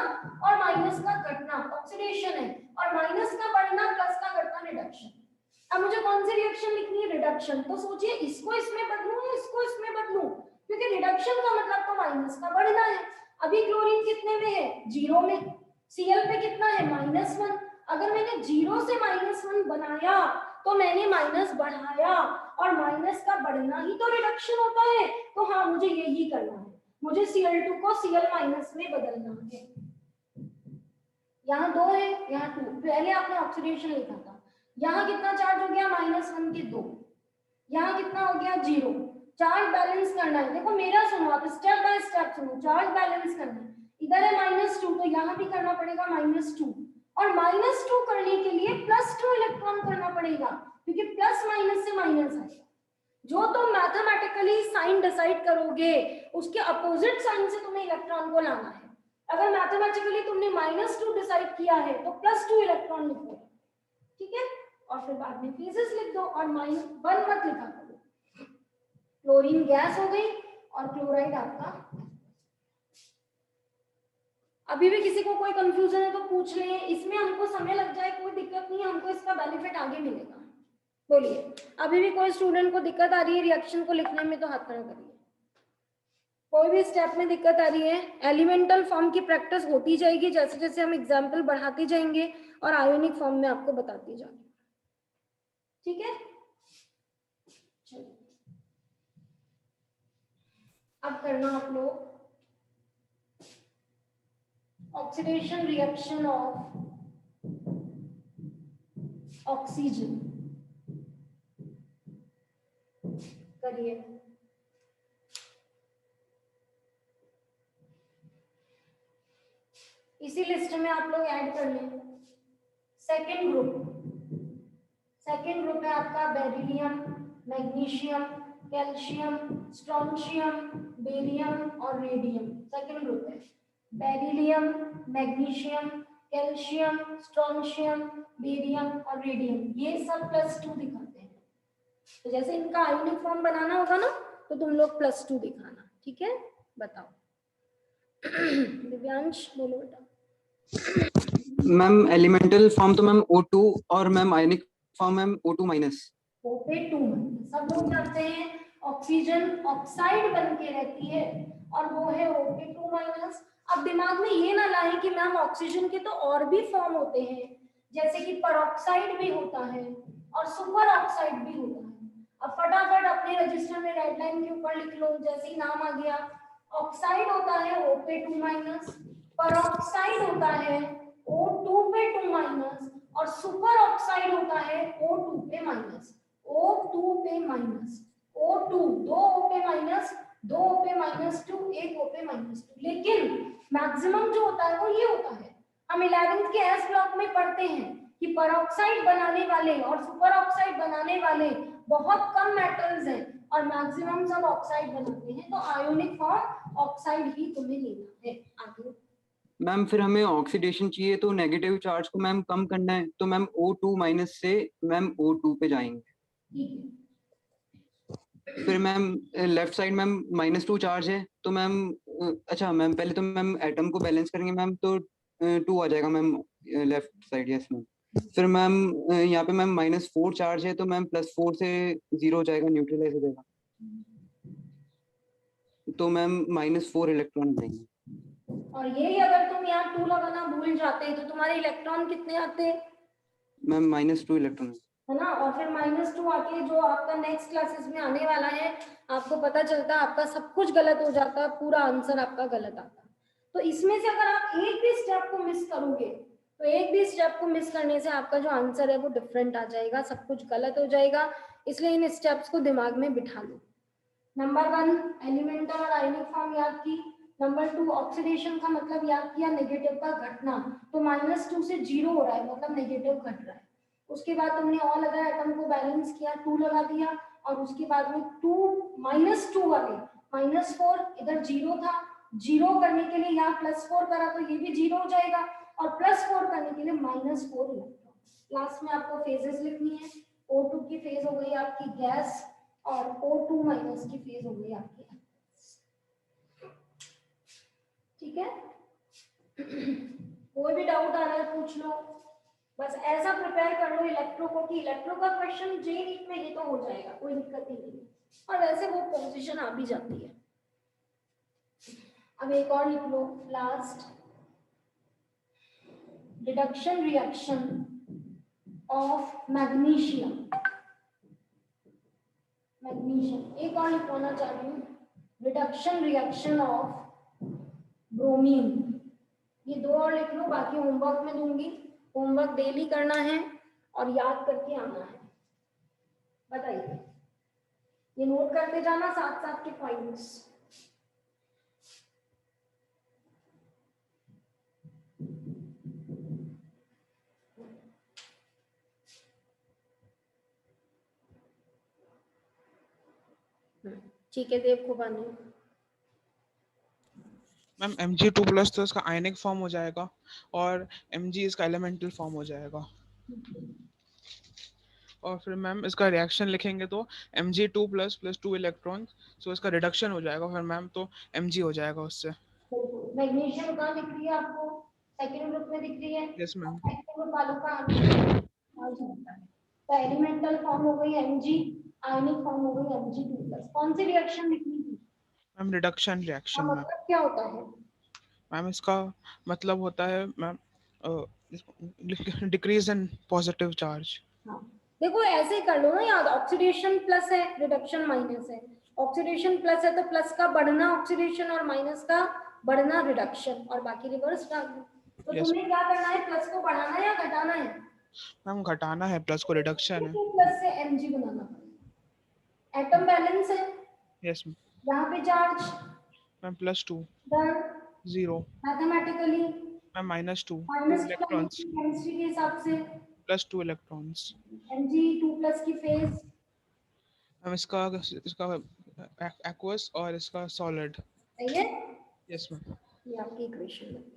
और माइनस का घटना ऑक्सीडेशन है, और माइनस का बढ़ना प्लस का घटना रिडक्शन। अब मुझे कौन सी रिएक्शन लिखनी है, रिडक्शन, तो सोचिए इसको इसमें बदलूं या इसको इसमें बदलूं, क्योंकि रिडक्शन का मतलब तो माइनस का बढ़ना है। अभी क्लोरीन कितने में है, 0 में, Cl पे कितना है, -1। अगर मैंने 0 से -1 बनाया तो मैंने माइनस बढ़ाया, और माइनस का बढ़ना ही तो रिडक्शन होता है। तो हाँ, मुझे यही करना है, मुझे Cl2 को Cl- में बदलना है। यहाँ 2 है, यहाँ 2, पहले आपने ऑक्सीडेशन लिखा था, यहाँ कितना चार्ज हो गया, -1 के 2, यहाँ कितना हो गया 0। चार्ज बैलेंस करना है, देखो मेरा सुनो, आप स्टेप बाय स्टेप सुनो, चार्ज बैलेंस करना है। इधर है -2, तो यहाँ भी करना पड़ेगा -2, और -2 करने के लिए +2 इलेक्ट्रॉन करना पड़ेगा, क्योंकि प्लस माइनस से माइनस आएगा। जो तुम मैथमेटिकली साइन डिसाइड करोगे, उसके अपोजिट साइन से तुम्हें इलेक्ट्रॉन को लाना है। अगर मैथमेटिकली तुमने -2 डिसाइड किया है तो +2 इलेक्ट्रॉन लिखो, ठीक है, और फिर बाद में फेजेस लिख दो, और -1 मत लिखा करो। क्लोरीन गैस हो गई और क्लोराइड आपका। अभी भी किसी को कोई कंफ्यूजन है तो पूछ लें, इसमें हमको समय लग जाए कोई दिक्कत नहीं है, हमको इसका बेनिफिट आगे मिलेगा। बोलिए, अभी भी कोई स्टूडेंट को दिक्कत आ रही है रिएक्शन को लिखने में तो हाथ खड़ा करिए। कोई भी स्टेप में दिक्कत आ रही है, एलिमेंटल फॉर्म की प्रैक्टिस होती जाएगी जैसे जैसे हम एग्जाम्पल बढ़ाते जाएंगे और आयोनिक फॉर्म में आपको बताती जाएंगे, ठीक है। चलिए अब करना आप लोग ऑक्सीडेशन रिएक्शन ऑफ ऑक्सीजन, करिए। इसी लिस्ट में आप लोग ऐड कर लें सेकेंड ग्रुप है आपका beryllium, magnesium, calcium, strontium, barium और रेडियम। सेकेंड ग्रुप है beryllium, magnesium, calcium, strontium, barium और रेडियम, ये सब +2 दिखाते हैं। तो जैसे इनका आयोनिक फॉर्म बनाना होगा ना, तो तुम लोग +2 दिखाना, ठीक है। बताओ दिव्यांश, बोलो बेटा। मैम एलिमेंटल फॉर्म तो मैम O2 और ma'am ionic form ma'am O2-। O2 सब लोग जानते हैं, ऑक्सीजन ऑक्साइड बन के रहती है और वो है O2-। अब दिमाग में ये ना लाएं कि मैम ऑक्सीजन के तो और भी फॉर्म होते हैं, जैसे कि परऑक्साइड भी होता है और सुपर ऑक्साइड भी होता है। अब फटाफट अपने रजिस्टर में रेड लाइन के ऊपर लिख लो, जैसे ही नाम आ गया, ऑक्साइड होता है O2-, परऑक्साइड होता है O2-, और सुपर ऑक्साइड होता है O2-। O2 दो O2-, 2 O2-, 1 O2-। लेकिन मैक्सिमम जो होता है वो ये होता है, हम 11th के एस ब्लॉक में पढ़ते हैं कि परऑक्साइड बनाने वाले और सुपर ऑक्साइड बनाने वाले बहुत कम मेटल्स हैं और मैक्सिमम सब ऑक्साइड बनाते हैं। तो आयोनिक फॉर्म ऑक्साइड ही तुम्हें लेना है। आगे मैम फिर हमें ऑक्सीडेशन चाहिए तो नेगेटिव चार्ज को मैम कम करना है, तो मैम O2- से मैम O2 पे जाएंगे। ठीक है, फिर ma'am left side ma'am -2 charge है, तो मैम अच्छा मैम पहले तो मैम एटम को बैलेंस करेंगे मैम, तो 2 आ जाएगा ma'am left side. Yes ma'am. फिर मैम यहाँ पे मैम -4 चार्ज है, तो मैम +4 से 0 हो जाएगा, न्यूट्रलाइज हो जाएगा, तो मैम -4 इलेक्ट्रॉन देंगे। और यही अगर तुम यहाँ 2 लगाना भूल जाते तो तुम्हारे इलेक्ट्रॉन कितने आते? Ma'am -2 electron. है ना, और फिर -2 आके जो आपका नेक्स्ट क्लासेस में आने वाला है आपको पता चलता है आपका सब कुछ गलत हो जाता है, पूरा आंसर आपका गलत आता है। तो इसमें से अगर आप एक भी स्टेप को मिस करोगे तो एक भी स्टेप को मिस करने से आपका जो आंसर है वो डिफरेंट आ जाएगा, सब कुछ गलत हो जाएगा। इसलिए इन स्टेप्स को दिमाग में बिठा लो। नंबर 1 एलिमेंटल और आयनिक फॉर्म याद की। नंबर 2 ऑक्सीडेशन का मतलब याद किया, नेगेटिव का घटना। तो -2 से 0 हो रहा है मतलब नेगेटिव घट रहा है। उसके बाद तुमने और लगाया, एटम को बैलेंस किया, 2 लगा दिया, और उसके बाद में 2 वाले -4 इधर 0 था, 0 करने के लिए यहाँ +4 करा तो ये भी 0 हो जाएगा, और +4 करने के लिए -4 इलेक्ट्रॉन। लास्ट में आपको फेजेस लिखनी है। O2 की फेज हो गई आपकी गैस, और O2 माइनस की फेज हो गई आपकी। ठीक है, कोई भी डाउट आ रहा है पूछ लो, बस ऐसा प्रिपेयर कर लो इलेक्ट्रो को कि इलेक्ट्रो का क्वेश्चन जे नीट में ये तो हो जाएगा, कोई दिक्कत ही नहीं। और वैसे वो पोजीशन आ भी जाती है। अब एक और लिख लो last, reduction reaction of magnesium. एक और लिखवाना चाह रही हूँ, रिडक्शन रिएक्शन ऑफ ब्रोमीन। ये 2 और लिख लो, बाकी होमवर्क में दूंगी। होमवर्क डेली करना है और याद करके आना है। बताइए, ये नोट करते जाना साथ साथ के पॉइंट्स। ठीक है, देव खुबानी। मैम Mg2+ तो इसका आयनिक फॉर्म हो जाएगा और Mg इसका एलिमेंटल फॉर्म हो जाएगा। और फिर मैम इसका रिएक्शन लिखेंगे तो Mg2+ + 2 इलेक्ट्रॉन, सो इसका रिडक्शन हो जाएगा फिर मैम, तो Mg हो जाएगा उससे। मैग्नीशियम कहाँ दिख रही है आपको? सेकंड ग्रुप में दिख रही है। Yes ma'am. सेकंड ग्रुप वालों का तो एलिमेंटल फॉर्म हो गई Mg, आयनिक फॉर्म हो गई Mg2+। कौन सी रिएक्शन लिखनी थी मैम रिडक्शन रिएक्शन। मैम मतलब क्या होता है? मैम इसका मतलब होता है ma'am decrease in positive charge. हाँ, देखो ऐसे ही कर लो ना याद, ऑक्सीडेशन प्लस है, रिडक्शन माइनस है। ऑक्सीडेशन प्लस है तो प्लस का बढ़ना ऑक्सीडेशन और माइनस का बढ़ना रिडक्शन, और बाकी रिवर्स डाल दो। तो yes. तुम्हें क्या करना है, प्लस को बढ़ाना है या घटाना है? मैम घटाना है, प्लस को रिडक्शन है। प्लस से Mg बनाना पड़ेगा। एटम बैलेंस है। Yes ma'am. यहाँ पे charge ma'am +2 done 0। Mathematically ma'am -2 electrons chemistry के हिसाब से +2 इलेक्ट्रॉन्स। Mg2+ की फेज मैम इसका एक्वस और इसका सॉलिड। सही है। Yes ma'am. ये आपकी इक्वेशन बन गई।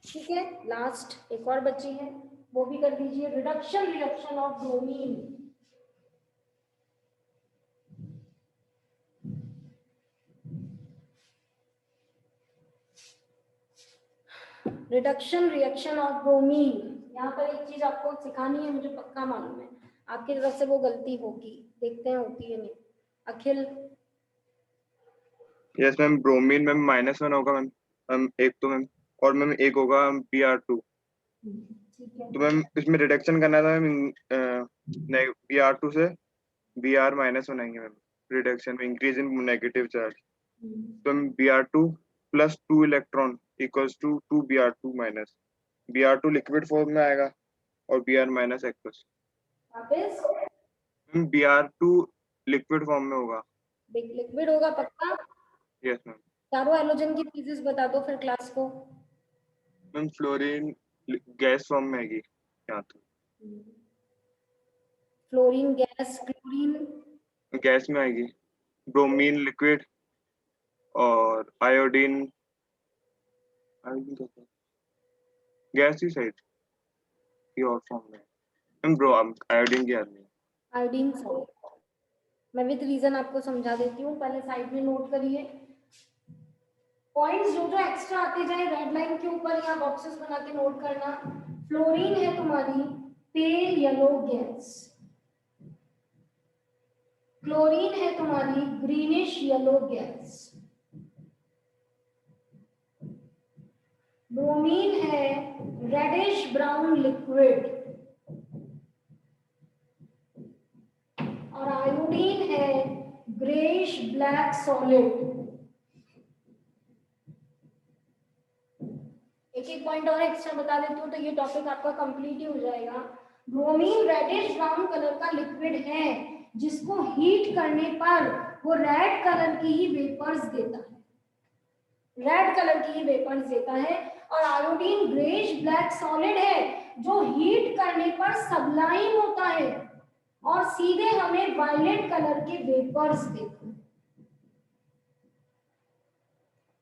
ठीक है, लास्ट एक और बची है, वो भी कर दीजिए। Reduction of bromine. Reduction reaction of bromine. यहाँ पर एक चीज आपको सिखानी है, मुझे पक्का मालूम है आपकी तरफ से वो गलती होगी, देखते हैं होती है नहीं। अखिल। यस मैम, ब्रोमीन मैम -1 होगा मैम एक तो मैम, और मैम एक होगा Br2। तो मैम इसमें रिडक्शन करना था मैम, Br2 से Br-1 आएंगे मैम। रिडक्शन में इंक्रीज इन नेगेटिव चार्ज, तो ma'am Br2 + 2 electron equals to 2 Br2-। Br2 liquid form में आएगा और Br- aqueous. Ma'am Br2 liquid form में होगा। लिक्विड होगा पक्का? Yes ma'am. चारों हैलोजन की फिजिक्स बता दो फिर क्लास को। मैम फ्लोरीन गैस फॉर्म में आएगी यहाँ तो। फ्लोरीन गैस, क्लोरीन गैस में आएगी, ब्रोमीन लिक्विड, और आयोडीन गैस ही साइड की और फॉर्म में। मैम ब्रो आयोडीन की आदमी। Iodine salt. मैं विद रीजन आपको समझा देती हूँ, पहले साइड में नोट करिए। पॉइंट्स जो एक्स्ट्रा आते जाए रेड लाइन के ऊपर यहाँ बॉक्सेस बना के नोट करना। फ्लोरीन है तुम्हारी पेल येलो गैस, क्लोरीन है तुम्हारी ग्रीनिश येलो गैस, ब्रोमीन है रेडिश ब्राउन लिक्विड, सॉलिड। एक एक पॉइंट और एक्स्ट्रा बता देती हूँ तो ये टॉपिक आपका कंप्लीट ही हो जाएगा। ब्रोमीन रेडिश ब्राउन कलर का लिक्विड है जिसको हीट करने पर वो रेड कलर की ही वेपर्स देता है, रेड कलर की ही वेपर्स देता है। और आयोडीन ग्रेइश ब्लैक सॉलिड है जो हीट करने पर सबलाइम होता है और सीधे हमें वायलेट कलर के वेपर्स देता है।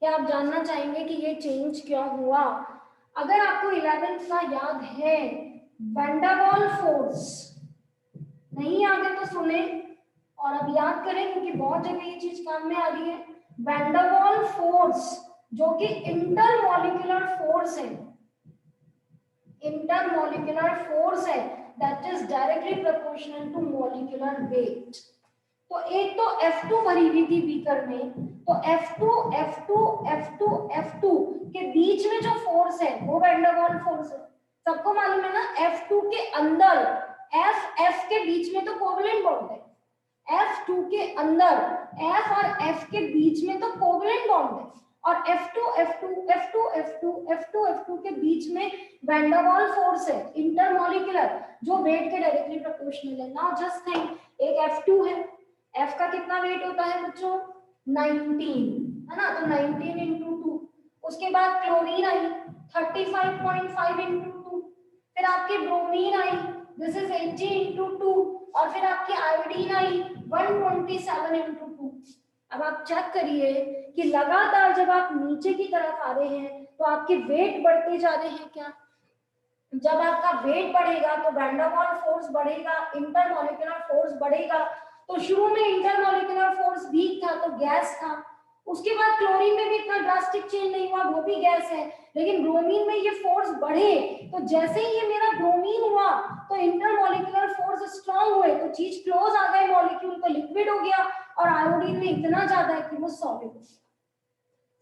क्या आप जानना चाहेंगे कि ये चेंज क्यों हुआ? अगर आपको 11th का याद है वैन डर वाल फोर्स, नहीं याद है तो सुने और अब याद करें क्योंकि बहुत जगह ये चीज काम में आ रही है। वैन डर वाल फोर्स जो कि इंटरमॉलिक्यूलर फोर्स है, इंटरमॉलिक्यूलर फोर्स है that is directly proportional to molecular weight. तो एक तो F2 भरी हुई थी बीकर में, तो F2 के बीच में जो फोर्स है वो वैन डर वाल फोर्स है, सबको मालूम है ना। F2 के अंदर F के बीच में तो कोवलेंट बॉन्ड है, F2 के अंदर F और F के बीच में तो कोवलेंट बॉन्ड है और F2 के बीच में वैन डर वाल फोर्स है इंटरमॉलिक्यूलर जो वेट के डायरेक्टली प्रोपोर्शनल है। नाउ जस्ट थिंक, एक F2 है, F का कितना वेट होता है बच्चों? 19 है ना, तो 19 into 2। उसके बाद क्लोरीन आई 35.5 into 2, फिर आपकी bromine I this is 80 into 2 और फिर आपकी आयोडीन आई 127 into 2। अब आप चेक करिए कि लगातार जब आप नीचे की तरफ आ रहे हैं तो आपके वेट बढ़ते जा रहे हैं क्या? जब आपका वेट बढ़ेगा तो वैन डर वाल फोर्स बढ़ेगा, इंटरमॉलिक्यूलर फोर्स बढ़ेगा। तो शुरू में इंटरमॉलिक्यूलर फोर्स वीक था तो गैस था, उसके बाद क्लोरीन में भी इतना ड्रास्टिक चेंज नहीं हुआ, वो भी गैस है, लेकिन ब्रोमीन में ये फोर्स बढ़े तो जैसे ही ये मेरा ब्रोमीन हुआ तो इंटरमॉलिक्यूलर फोर्स स्ट्रांग हुए तो चीज क्लोज आ गई, मॉलिक्यूल तो लिक्विड हो गया और आयोडीन में इतना ज्यादा है कि वो सॉलिड हो गया।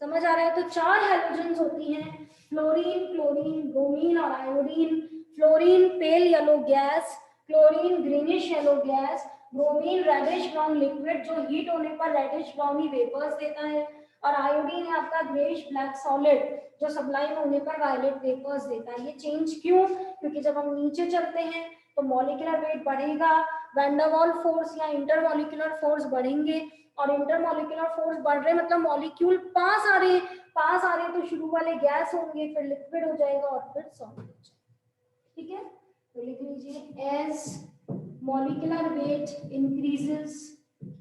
समझ आ रहा है? तो 4 हैलोजेंस होती हैं, फ्लोरीन, क्लोरीन, ब्रोमीन और iodine. Fluorine pale yellow gas, chlorine greenish yellow gas, bromine reddish brown liquid जो हीट होने पर रेडिश ब्राउनी वेपर्स देता है और आयोडीन है आपका ग्रेइश ब्लैक सॉलिड जो सबलाइम होने पर वायलेट वेपर्स देता है। ये चेंज क्यों? क्योंकि जब हम नीचे चलते हैं तो मॉलिक्यूलर वेट बढ़ेगा, वैन डर वाल फोर्स या इंटरमॉलिक्यूलर फोर्स बढ़ेंगे और इंटरमॉलिक्यूलर फोर्स बढ़ रहे मतलब मॉलिक्यूल पास आ रहे तो शुरू वाले गैस होंगे, फिर लिक्विड हो जाएगा और फिर सॉलिड हो जाएगा। ठीक है, तो लिख लीजिए as molecular weight increases,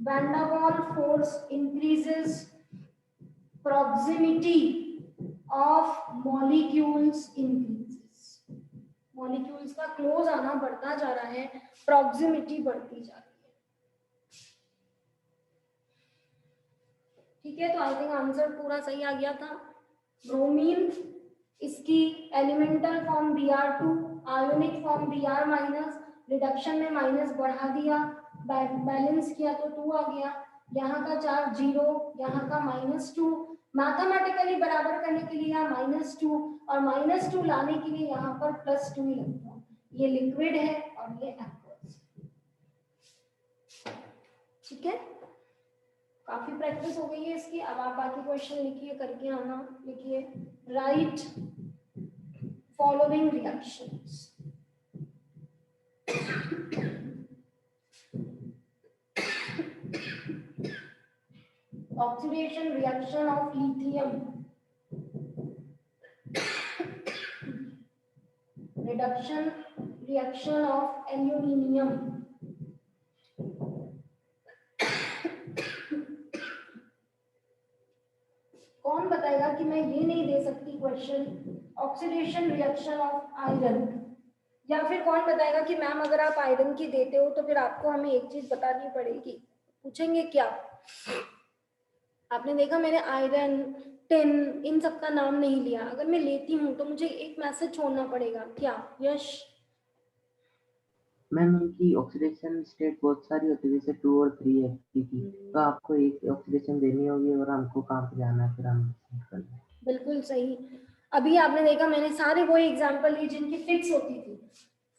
van der Waal force increases, proximity of molecules increases. molecules का क्लोज आना बढ़ता जा रहा है, proximity बढ़ती जा रही है। ठीक है, तो आई थिंक आंसर पूरा सही आ गया था। ब्रोमीन इसकी elemental form Br2, ionic form Br minus, reduction में माइनस बढ़ा दिया, बैलेंस किया तो 2 आ गया, यहाँ का चार्ज 0, यहाँ का -2, मैथमेटिकली बराबर करने के लिए यहाँ -2 और -2 लाने के लिए यहाँ पर +2 ही लगता है। ये लिक्विड है और ये एक्वस। ठीक है, काफी प्रैक्टिस हो गई है इसकी। अब आप बाकी क्वेश्चन लिखिए, करके आना। लिखिए right following reactions. Oxidation reaction of lithium, reduction reaction of aluminium, कौन बताएगा कि मैं ये नहीं दे सकती question? Oxidation reaction of iron, या फिर कौन बताएगा कि मैम अगर आप आयरन की देते हो तो फिर आपको हमें एक चीज बतानी पड़ेगी। पूछेंगे क्या? आपने देखा मैंने आयरन, टिन, इन सब का नाम नहीं लिया। अगर मैं लेती हूँ तो मुझे एक मैसेज छोड़ना पड़ेगा। क्या यश? मैम इनकी ऑक्सीडेशन स्टेट बहुत सारी होती है, जैसे 2 और 3 की, तो आपको एक ऑक्सीडेशन देनी होगी और हमको कहाँ पे जाना है फिर हम कर। बिल्कुल सही। अभी आपने देखा मैंने सारे वो एग्जांपल ली जिनकी फिक्स होती थी।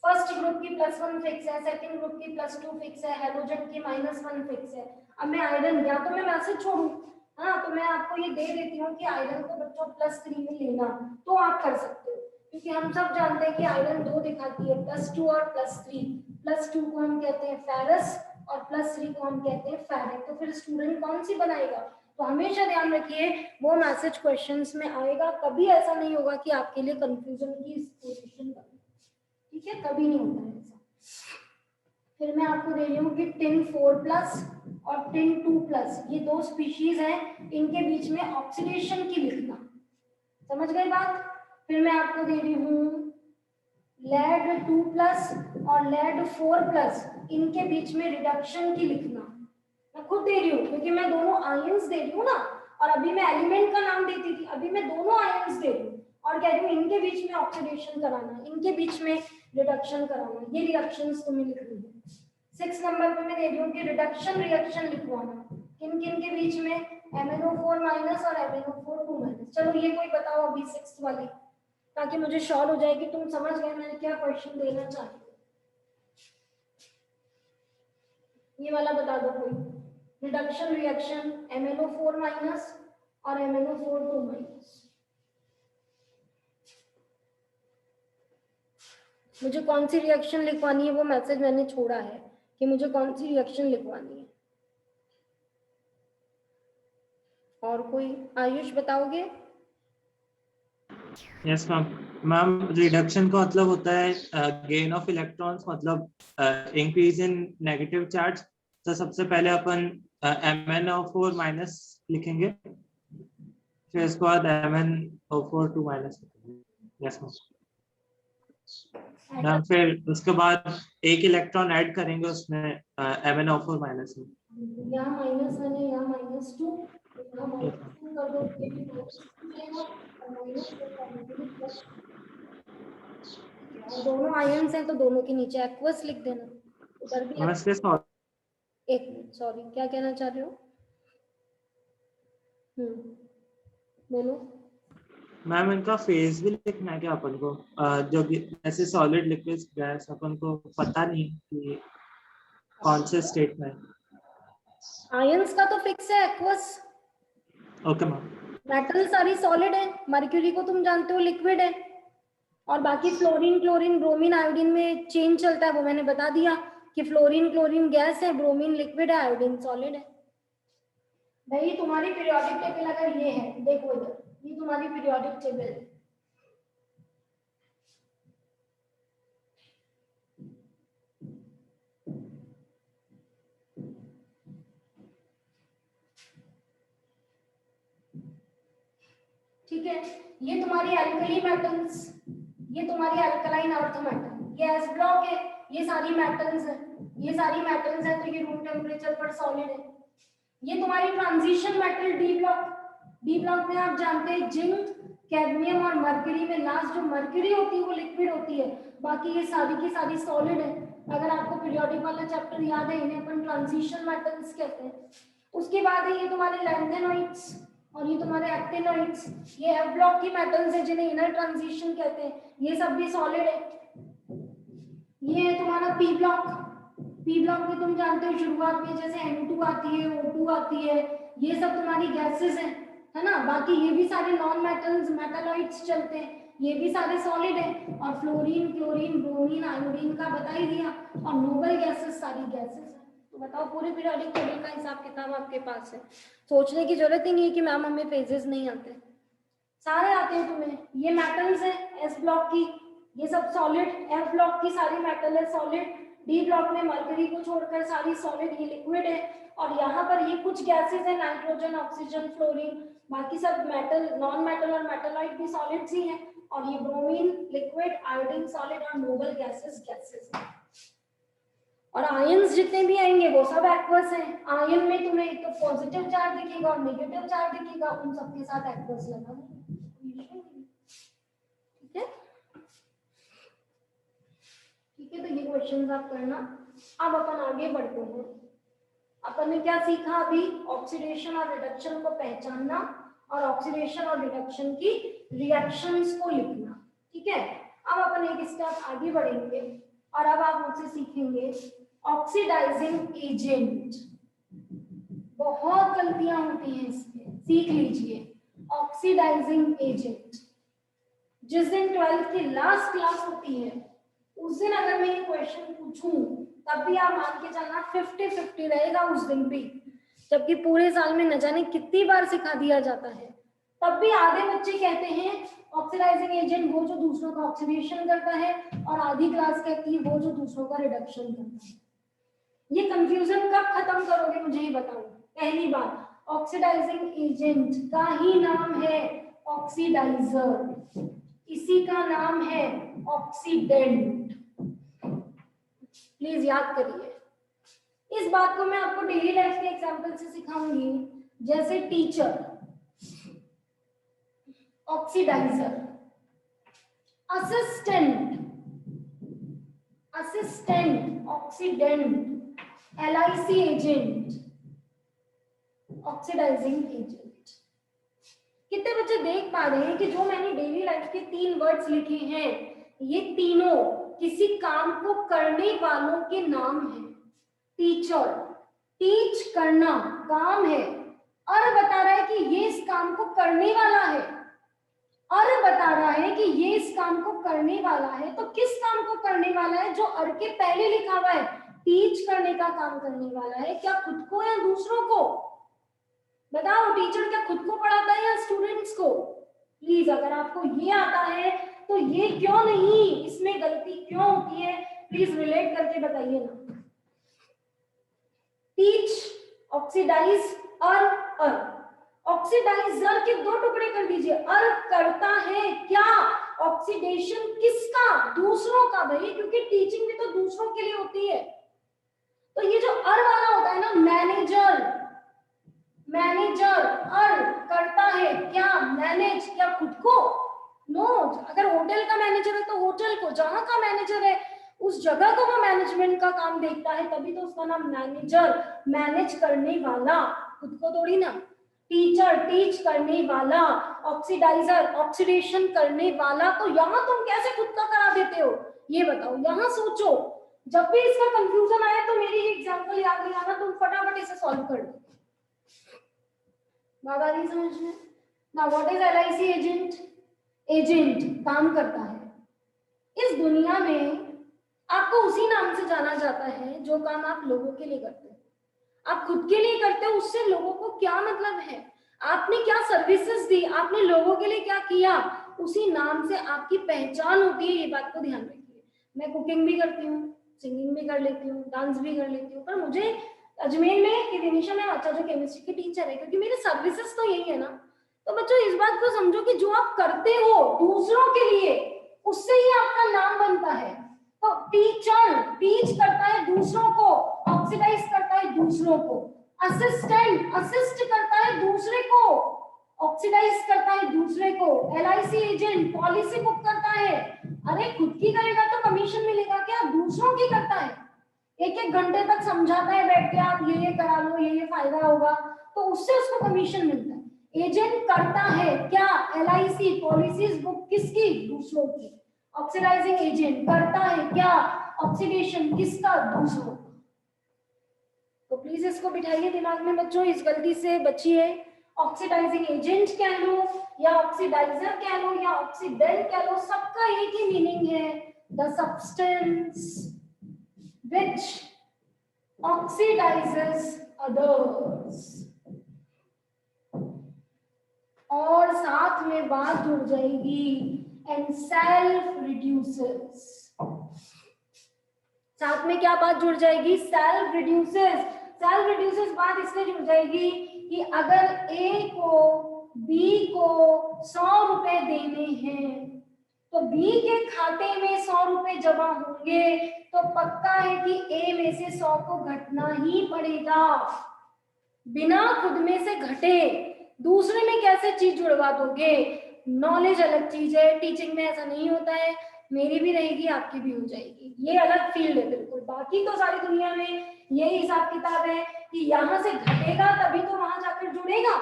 फर्स्ट ग्रुप की +1 फिक्स है, सेकंड ग्रुप की +2 फिक्स है, हैलोजन की -1 फिक्स है। अब मैं आयरन, या तो मैं मैसेज छोड़ू, हाँ, तो मैं आपको ये दे देती हूँ कि आयरन को बच्चों +3 में लेना, तो आप कर सकते हो, क्योंकि हम सब जानते हैं कि आयरन 2 दिखाती है, +2 और +3। +2 को हम कहते हैं फेरस और +3 को हम कहते हैं फेरिक। तो फिर स्टूडेंट कौन सी बनाएगा? तो हमेशा ध्यान रखिए वो मैसेज क्वेश्चंस में आएगा, कभी ऐसा नहीं होगा कि आपके लिए कंफ्यूजन की पोजीशन बने, ठीक है, कभी नहीं होता है ऐसा। फिर मैं आपको दे रही हूँ कि टिन 4+ और टिन 2+, ये 2 स्पीशीज हैं, इनके बीच में ऑक्सीडेशन की लिखना, समझ गए बात? फिर मैं आपको दे रही हूँ लेड 2+ और लेड 4+, इनके बीच में रिडक्शन की लिखना। मैं खुद दे रही हूँ क्योंकि मैं दोनों आयंस दे रही हूँ ना, और अभी मैं एलिमेंट का नाम देती थी, अभी मैं दोनों आयंस दे रही हूँ और कह रही हूँ इनके बीच में ऑक्सीडेशन कराना, इनके बीच में रिडक्शन कराना, ये रिएक्शंस तुम्हें लिखनी है। 6 नंबर पे मैं दे रही हूँ कि रिडक्शन रिएक्शन लिखवाना, किन किन के बीच में, MnO4- और MnO4 2-। चलो ये कोई बताओ अभी 6th वाली, ताकि मुझे श्योर हो जाए कि तुम समझ गए मैंने क्या क्वेश्चन देना चाहती हूँ। ये वाला बता दो कोई, रिडक्शन रिएक्शन MnO4- और MnO4 2-। मुझे कौन सी रिएक्शन लिखवानी है वो मैसेज मैंने छोड़ा है कि मुझे कौन सी रिएक्शन लिखवानी है। और कोई? आयुष बताओगे? Yes ma'am. मैम रिडक्शन का मतलब होता है गेन ऑफ इलेक्ट्रॉन्स, मतलब इंक्रीज इन नेगेटिव चार्ज। तो सबसे पहले अपन MnO4- लिखेंगे, फिर इसके बाद MnO4 2- लिखेंगे। Yes ma'am. फिर उसके बाद एक इलेक्ट्रॉन ऐड करेंगे उसमें MnO4- में। यहाँ -1 है, यहाँ -2, यहाँ -2 कर दो, ये भी -2 और -4 करने के लिए प्लस। और दोनों आयंस हैं तो दोनों के नीचे एक्वस लिख देना। उधर भी एक मिनट, सॉरी, क्या कहना चाह रहे हो? बोलो। मैम इनका फेज भी लिखना है क्या अपन को? जो ऐसे सॉलिड लिक्विड गैस अपन को पता नहीं कि कौन से स्टेट में। आयंस का तो फिक्स है एक्वस। Okay ma'am. मेटल सारी सॉलिड है, मर्क्यूरी को तुम जानते हो लिक्विड है, और बाकी फ्लोरीन क्लोरीन ब्रोमीन आयोडीन में चेंज चलता है, वो मैंने बता दिया कि फ्लोरीन क्लोरीन गैस है, ब्रोमीन लिक्विड है, आयोडीन सॉलिड है। भाई तुम्हारी पीरियोडिक टेबल अगर ये है, देखो इधर, ये तुम्हारी पीरियोडिक टेबल है। ठीक है, ये तुम्हारी एल्कली मेटल्स, ये तुम्हारी अल्कलाइन अर्थ मेटल, ये एस ब्लॉक है, ये सारी मेटल्स है, ये सारी मेटल्स है, तो ये रूम टेम्परेचर पर सॉलिड है। ये तुम्हारी transition metal D block, D block में आप जानते हैं जिंक, कैडमियम और मर्क्यूरी में लास्ट जो मर्क्यूरी होती है वो लिक्विड होती है, बाकी ये सारी की सारी सॉलिड है। अगर आपको पीरियोडिक वाला चैप्टर याद है, इन्हें अपन ट्रांजिशन मेटल्स कहते हैं। उसके बाद है ये तुम्हारे लैंथेनोइड्स और ये तुम्हारे एक्टिनोइड्स, ये एफ ब्लॉक की मेटल्स है जिन्हें इनर ट्रांजिशन कहते हैं, ये सब भी सॉलिड है। ये है तुम्हारा पी ब्लॉक, पी ब्लॉक में तुम जानते हो शुरुआत में जैसे N2 आती है, O2 आती है, ये सब तुम्हारी गैसेस हैं, है ना। बाकी ये भी सारे नॉन मेटल्स मेटालॉइड्स चलते हैं, ये भी सारे सॉलिड है। और फ्लोरीन क्लोरीन ब्रोमीन आयोडीन का बता ही दिया, और नोबल गैसेस सारी गैसेस है। तो बताओ पूरे पीरियोडिक टेबल का हिसाब किताब आपके पास है, सोचने की जरूरत ही नहीं है कि मैम हमें फेजेस नहीं आते, सारे आते हैं तुम्हें। ये मेटल्स है एस ब्लॉक की, ये सब सॉलिड, एफ ब्लॉक की सारी मेटल है सॉलिड, डी ब्लॉक में मर्क्यूरी को छोड़कर सारी सॉलिड, ये लिक्विड है। और यहाँ पर ये कुछ गैसेस है, नाइट्रोजन ऑक्सीजन फ्लोरीन, बाकी सब मेटल नॉन मेटल और मेटालॉइड भी सॉलिड्स ही हैं। और ये ब्रोमीन लिक्विड, आयोडीन सॉलिड और नोबल गैसेस गैसेस है। और आयंस जितने भी आएंगे वो सब एक्वस हैं। आयन में तुम्हें एक तो पॉजिटिव चार्ज दिखेगा और नेगेटिव चार्ज दिखेगा, उन सबके साथ एक्वस लगा है। ठीक है, ठीक है, तो ये क्वेश्चंस आप करना। अब अपन आगे बढ़ते हैं। अपन ने क्या सीखा अभी? ऑक्सीडेशन और रिडक्शन को पहचानना और ऑक्सीडेशन और रिडक्शन की रिएक्शंस को लिखना। ठीक है, अब अपन एक स्टेप आगे बढ़ेंगे और अब आप मुझसे सीखेंगे ऑक्सीडाइजिंग एजेंट। बहुत गलतियां होती हैं इसमें, सीख लीजिए। ऑक्सीडाइजिंग एजेंट, जिस दिन 12th की लास्ट क्लास होती है उस दिन अगर मैं ये क्वेश्चन पूछूं तब भी आप मान के चलना 50-50 रहेगा उस दिन भी, जबकि पूरे साल में न जाने कितनी बार सिखा दिया जाता है। तब भी आधे बच्चे कहते हैं ऑक्सीडाइजिंग एजेंट वो जो दूसरों का ऑक्सीडेशन करता है, और आधी क्लास कहती है वो जो दूसरों का रिडक्शन करता है। ये कंफ्यूजन कब खत्म करोगे मुझे ही बताओ। पहली बात, ऑक्सीडाइजिंग एजेंट का ही नाम है ऑक्सीडाइजर, इसी का नाम है ऑक्सीडेंट। प्लीज याद करिए। इस बात को मैं आपको डेली लाइफ के एग्जांपल से सिखाऊंगी, जैसे teacher oxidiser, assistant oxidant, LIC agent oxidising agent. कितने बच्चे देख पा रहे हैं कि जो मैंने डेली लाइफ के 3 वर्ड्स लिखे हैं ये तीनों किसी काम को करने वालों के नाम हैं। टीचर, टीच करना काम है, और बता रहा है कि ये इस काम को करने वाला है, और बता रहा है कि ये इस काम को करने वाला है। तो किस काम को करने वाला है? जो अर के पहले लिखा हुआ है, टीच करने का काम करने वाला है। क्या खुद को या दूसरों को? बताओ, टीचर क्या खुद को पढ़ाता है या स्टूडेंट्स को? प्लीज, अगर आपको ये आता है तो ये क्यों नहीं, इसमें गलती क्यों होती है, प्लीज रिलेट करके बताइए ना। टीच, ऑक्सीडाइज, अर। ऑक्सीडाइजर के 2 टुकड़े कर दीजिए। अर करता है क्या? ऑक्सीडेशन किसका? दूसरों का भाई, क्योंकि टीचिंग भी तो दूसरों के लिए होती है। तो ये जो अर वाला होता है ना, मैनेजर अर करता है क्या? मैनेज, क्या खुद को? नो। अगर होटल का मैनेजर है तो होटल को, जहां का मैनेजर है उस जगह को वो मैनेजमेंट का काम देखता है, तभी तो उसका नाम मैनेजर, मैनेज करने वाला, खुद को थोड़ी ना। टीचर, टीच करने वाला। ऑक्सीडाइजर, ऑक्सीडेशन करने वाला। तो यहाँ तुम कैसे खुद का करा देते हो ये बताओ, यहाँ सोचो। जब भी इसका कंफ्यूजन आए तो मेरी एग्जांपल याद नहीं आना, तुम फटाफट इसे सॉल्व कर दो। बात आ रही समझ में? ना what is LIC agent? Agent काम करता है। इस दुनिया में आपको उसी नाम से जाना जाता है जो काम आप लोगों के लिए करते हैं। आप खुद के लिए करते हो, उससे लोगों को क्या मतलब है? आपने क्या सर्विसेज दी, आपने लोगों के लिए क्या किया, उसी नाम से आपकी पहचान होती है। ये बात को ध्यान रखिए। मैं कुकिंग भी करती हूँ, सिंगिंग भी कर लेती हूँ, डांस भी कर लेती हूँ, पर मुझे अजमेर में विनिशा में अच्छा जो केमिस्ट्री की टीचर है, क्योंकि मेरे सर्विसेज तो यही है ना। तो बच्चों इस बात को समझो कि जो आप करते हो दूसरों के लिए, उससे ही आपका नाम बनता है। तो टीचर टीच करता है दूसरों को, ऑक्सीडाइज करता है दूसरों को। असिस्टेंट असिस्ट करता है दूसरे को, ऑक्सीडाइज करता है दूसरे को। LIC एजेंट पॉलिसी बुक करता है। अरे खुद की करेगा तो कमीशन मिलेगा क्या? दूसरों की करता है, 1-1 घंटे तक समझाता है बैठ के, आप ये करा लो, ये फायदा होगा, तो उससे उसको कमीशन मिलता है। एजेंट करता है क्या? LIC पॉलिसीज बुक किसकी? दूसरों की। ऑक्सीडाइजिंग एजेंट करता है क्या? ऑक्सीडेशन किसका? दूसरों का। तो प्लीज इसको बिठाइए दिमाग में बच्चों, इस गलती से बचिए। ऑक्सीडाइजिंग एजेंट कह लो या ऑक्सीडाइजर कह लो या ऑक्सीडेंट कह लो, सबका एक ही मीनिंग है, the substance which oxidizes others। और साथ में बात जुड़ जाएगी and self reduces। साथ में क्या बात जुड़ जाएगी? self reduces। self reduces बात इसलिए जुड़ जाएगी कि अगर A को B को 100 रुपए देने हैं तो B के खाते में 100 रुपए जमा होंगे, तो पक्का है कि A में से 100 को घटना ही पड़ेगा, बिना खुद में से घटे। दूसरे में कैसे चीज जुड़वा दोगे? नॉलेज अलग चीज है, टीचिंग में ऐसा नहीं होता है। मेरी भी रहेगी, आपकी भी हो जाएगी, ये अलग फील्ड है बिल्कुल। बाकी तो सारी दुनिया में यही हिसाब किताब है कि यहाँ से घटेगा तभी तो वहां जाकर जुड़ेगा।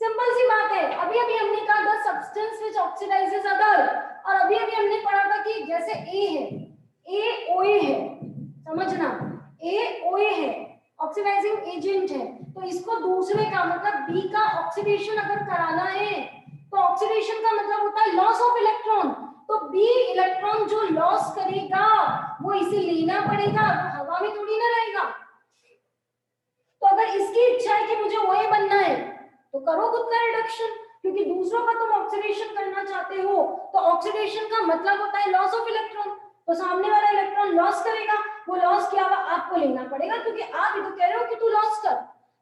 सिंपल सी बात है। अभी अभी हमने कहा the substance which oxidises other, और अभी अभी हमने पढ़ा था कि जैसे A है, AOA है, समझना AOA है, ऑक्सीडाइजिंग एजेंट है, तो इसको दूसरे का मतलब बी का ऑक्सीडेशन अगर कराना है तो ऑक्सीडेशन का मतलब होता है लॉस ऑफ इलेक्ट्रॉन, तो बी इलेक्ट्रॉन जो लॉस करेगा वो इसे लेना पड़ेगा, वो हवा में थोड़ी ना रहेगा। तो अगर इसकी इच्छा है कि मुझे OH बनना है तो करो खुद का रिडक्शन, क्योंकि दूसरों का तुम ऑक्सीडेशन करना चाहते हो, तो ऑक्सीडेशन का मतलब होता है लॉस ऑफ इलेक्ट्रॉन, तो सामने वाला इलेक्ट्रॉन लॉस करेगा, वो लॉस किया हुआ आपको लेना पड़ेगा, क्योंकि आप ही तो कह रहे हो कि तू लॉस कर,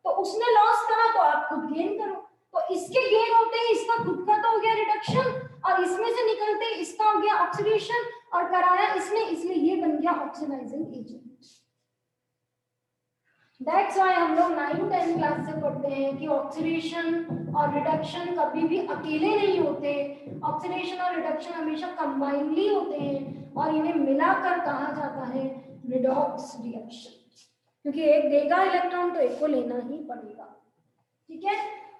तो उसने लॉस करा तो आप खुद गेन करो। तो इसके गेन होते हैं, इसका खुद का तो हो गया रिडक्शन, और इसमें से निकलते इसका हो गया ऑक्सीडेशन, और कराया इसने, इसलिए ये बन गया ऑक्सीडाइजिंग एजेंट। दैट्स व्हाई हम लोग 9-10 क्लास से पढ़ते हैं कि ऑक्सीडेशन और रिडक्शन कभी भी अकेले नहीं होते, ऑक्सीडेशन और रिडक्शन हमेशा कंबाइनली होते हैं, और इन्हें मिलाकर कहा जाता है रिडॉक्स रिएक्शन, क्योंकि एक देगा इलेक्ट्रॉन तो एक को लेना ही पड़ेगा। ठीक है,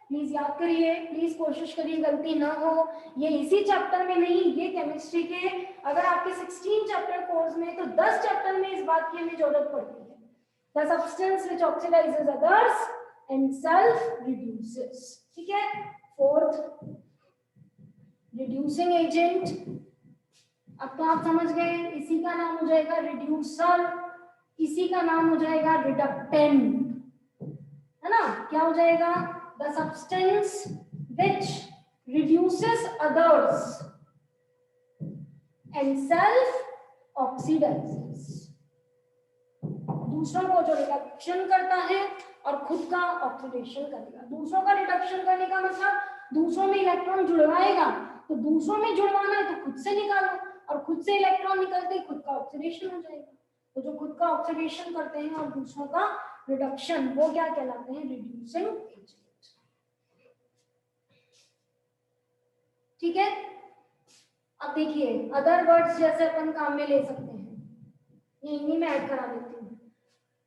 प्लीज याद करिए, प्लीज कोशिश करिए गलती ना हो। ये इसी चैप्टर में नहीं, ये केमिस्ट्री के अगर आपके 16 चैप्टर कोर्स में, तो 10 चैप्टर में इस बात की हमें जरूरत पड़ती है। The substance which oxidizes others and self reduces. ठीक है, फोर्थ रिड्यूसिंग एजेंट। अब तो आप समझ गए, इसी का नाम हो जाएगा रिड्यूसर, इसी का नाम हो जाएगा रिडक्टेंट, है ना। क्या हो जाएगा? The substance which reduces others and self oxidizes. दूसरों को जो रिडक्शन करता है और खुद का ऑक्सीडेशन करेगा। दूसरों का रिडक्शन करने का मतलब दूसरों में इलेक्ट्रॉन जुड़वाएगा, तो दूसरों में जुड़वाना है तो खुद से निकालो, और खुद से इलेक्ट्रॉन निकलते खुद का ऑक्सीडेशन हो जाएगा। तो जो खुद का ऑक्सीडेशन करते हैं और दूसरों का रिडक्शन, वो क्या कहलाते हैं? Reducing agent. ठीक है, अब देखिए अदर वर्ड्स जैसे अपन काम में ले सकते हैं, ये इन्हीं में ऐड करा देती हूँ।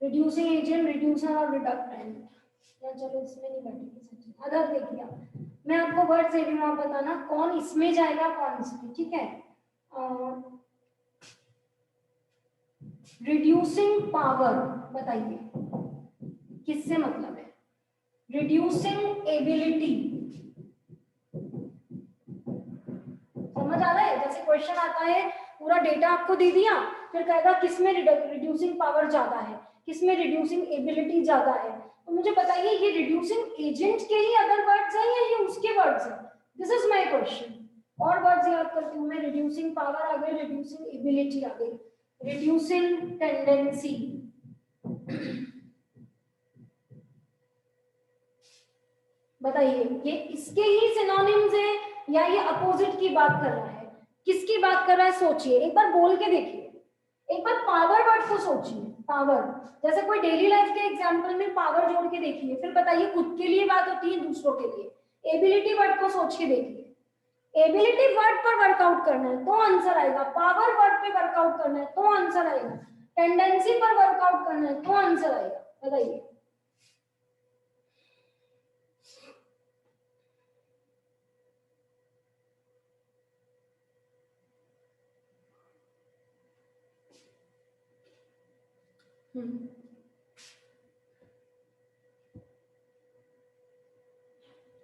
रिड्यूसिंग एजेंट, रिड्यूसर और रिडक्टेंट, या चलो इसमें नहीं बैठेगी। अदर देखिए, मैं आपको वर्ड दे रही हूँ, आप बताना कौन इसमें जाएगा कौन इसमें। ठीक है, रिड्यूसिंग पावर बताइए किससे मतलब है? रिड्यूसिंग एबिलिटी, समझ आ रहा है? जैसे क्वेश्चन आता है, पूरा डेटा आपको दे दिया, फिर कहेगा किसमें रिड्यूसिंग पावर ज्यादा है, किसमें रिड्यूसिंग एबिलिटी ज्यादा है, तो मुझे बताइए ये रिड्यूसिंग एजेंट के ही अदर वर्ड्स हैं या ये उसके वर्ड्स हैं? This is my question. और वर्ड्स याद करती हूँ मैं, रिड्यूसिंग पावर आ गई, रिड्यूसिंग एबिलिटी आ गई, रिड्यूसिंग टेंडेंसी, बताइए ये इसके ही सिनोनिम्स हैं या ये अपोजिट की बात कर रहा है? किसकी बात कर रहा है सोचिए, एक बार बोल के देखिए, एक बार पावर वर्ड को सोचिए। पावर, जैसे कोई डेली लाइफ के एग्जांपल में पावर जोड़ के देखिए, फिर बताइए खुद के लिए बात होती है दूसरों के लिए। एबिलिटी वर्ड को सोच के देखिए, एबिलिटी वर्ड पर वर्कआउट करना है तो आंसर आएगा, पावर वर्ड पे वर्कआउट करना है तो आंसर आएगा, टेंडेंसी पर वर्कआउट करना है तो आंसर आएगा। बताइए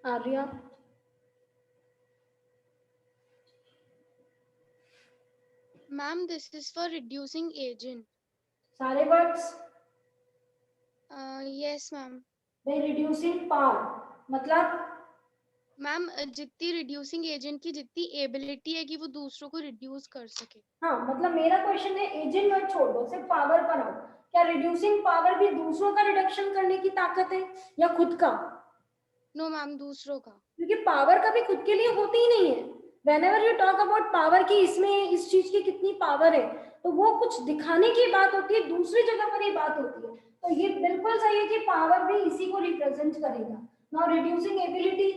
Arya, ma'am this is for reducing agent. सारे words? Yes ma'am. Reducing power मतलब मैम जितनी रिड्यूसिंग एजेंट की जितनी एबिलिटी है कि वो दूसरों को रिड्यूस कर सके। हाँ, मतलब मेरा क्वेश्चन है एजेंट वर्ड छोड़ दो, सिर्फ पावर पर आओ। क्या रिड्यूसिंग पावर भी दूसरों का रिडक्शन करने की ताकत है या खुद का? नो मैम, दूसरों का, क्योंकि पावर कभी खुद के लिए होती ही नहीं है। Whenever you talk about power की, इसमें इस चीज की कितनी पावर है, तो वो कुछ दिखाने की बात होती है, दूसरी जगह पर ही बात होती है। तो ये बिल्कुल सही है कि पावर भी इसी को रिप्रेजेंट करेगा। नाउ रिड्यूसिंग एबिलिटी,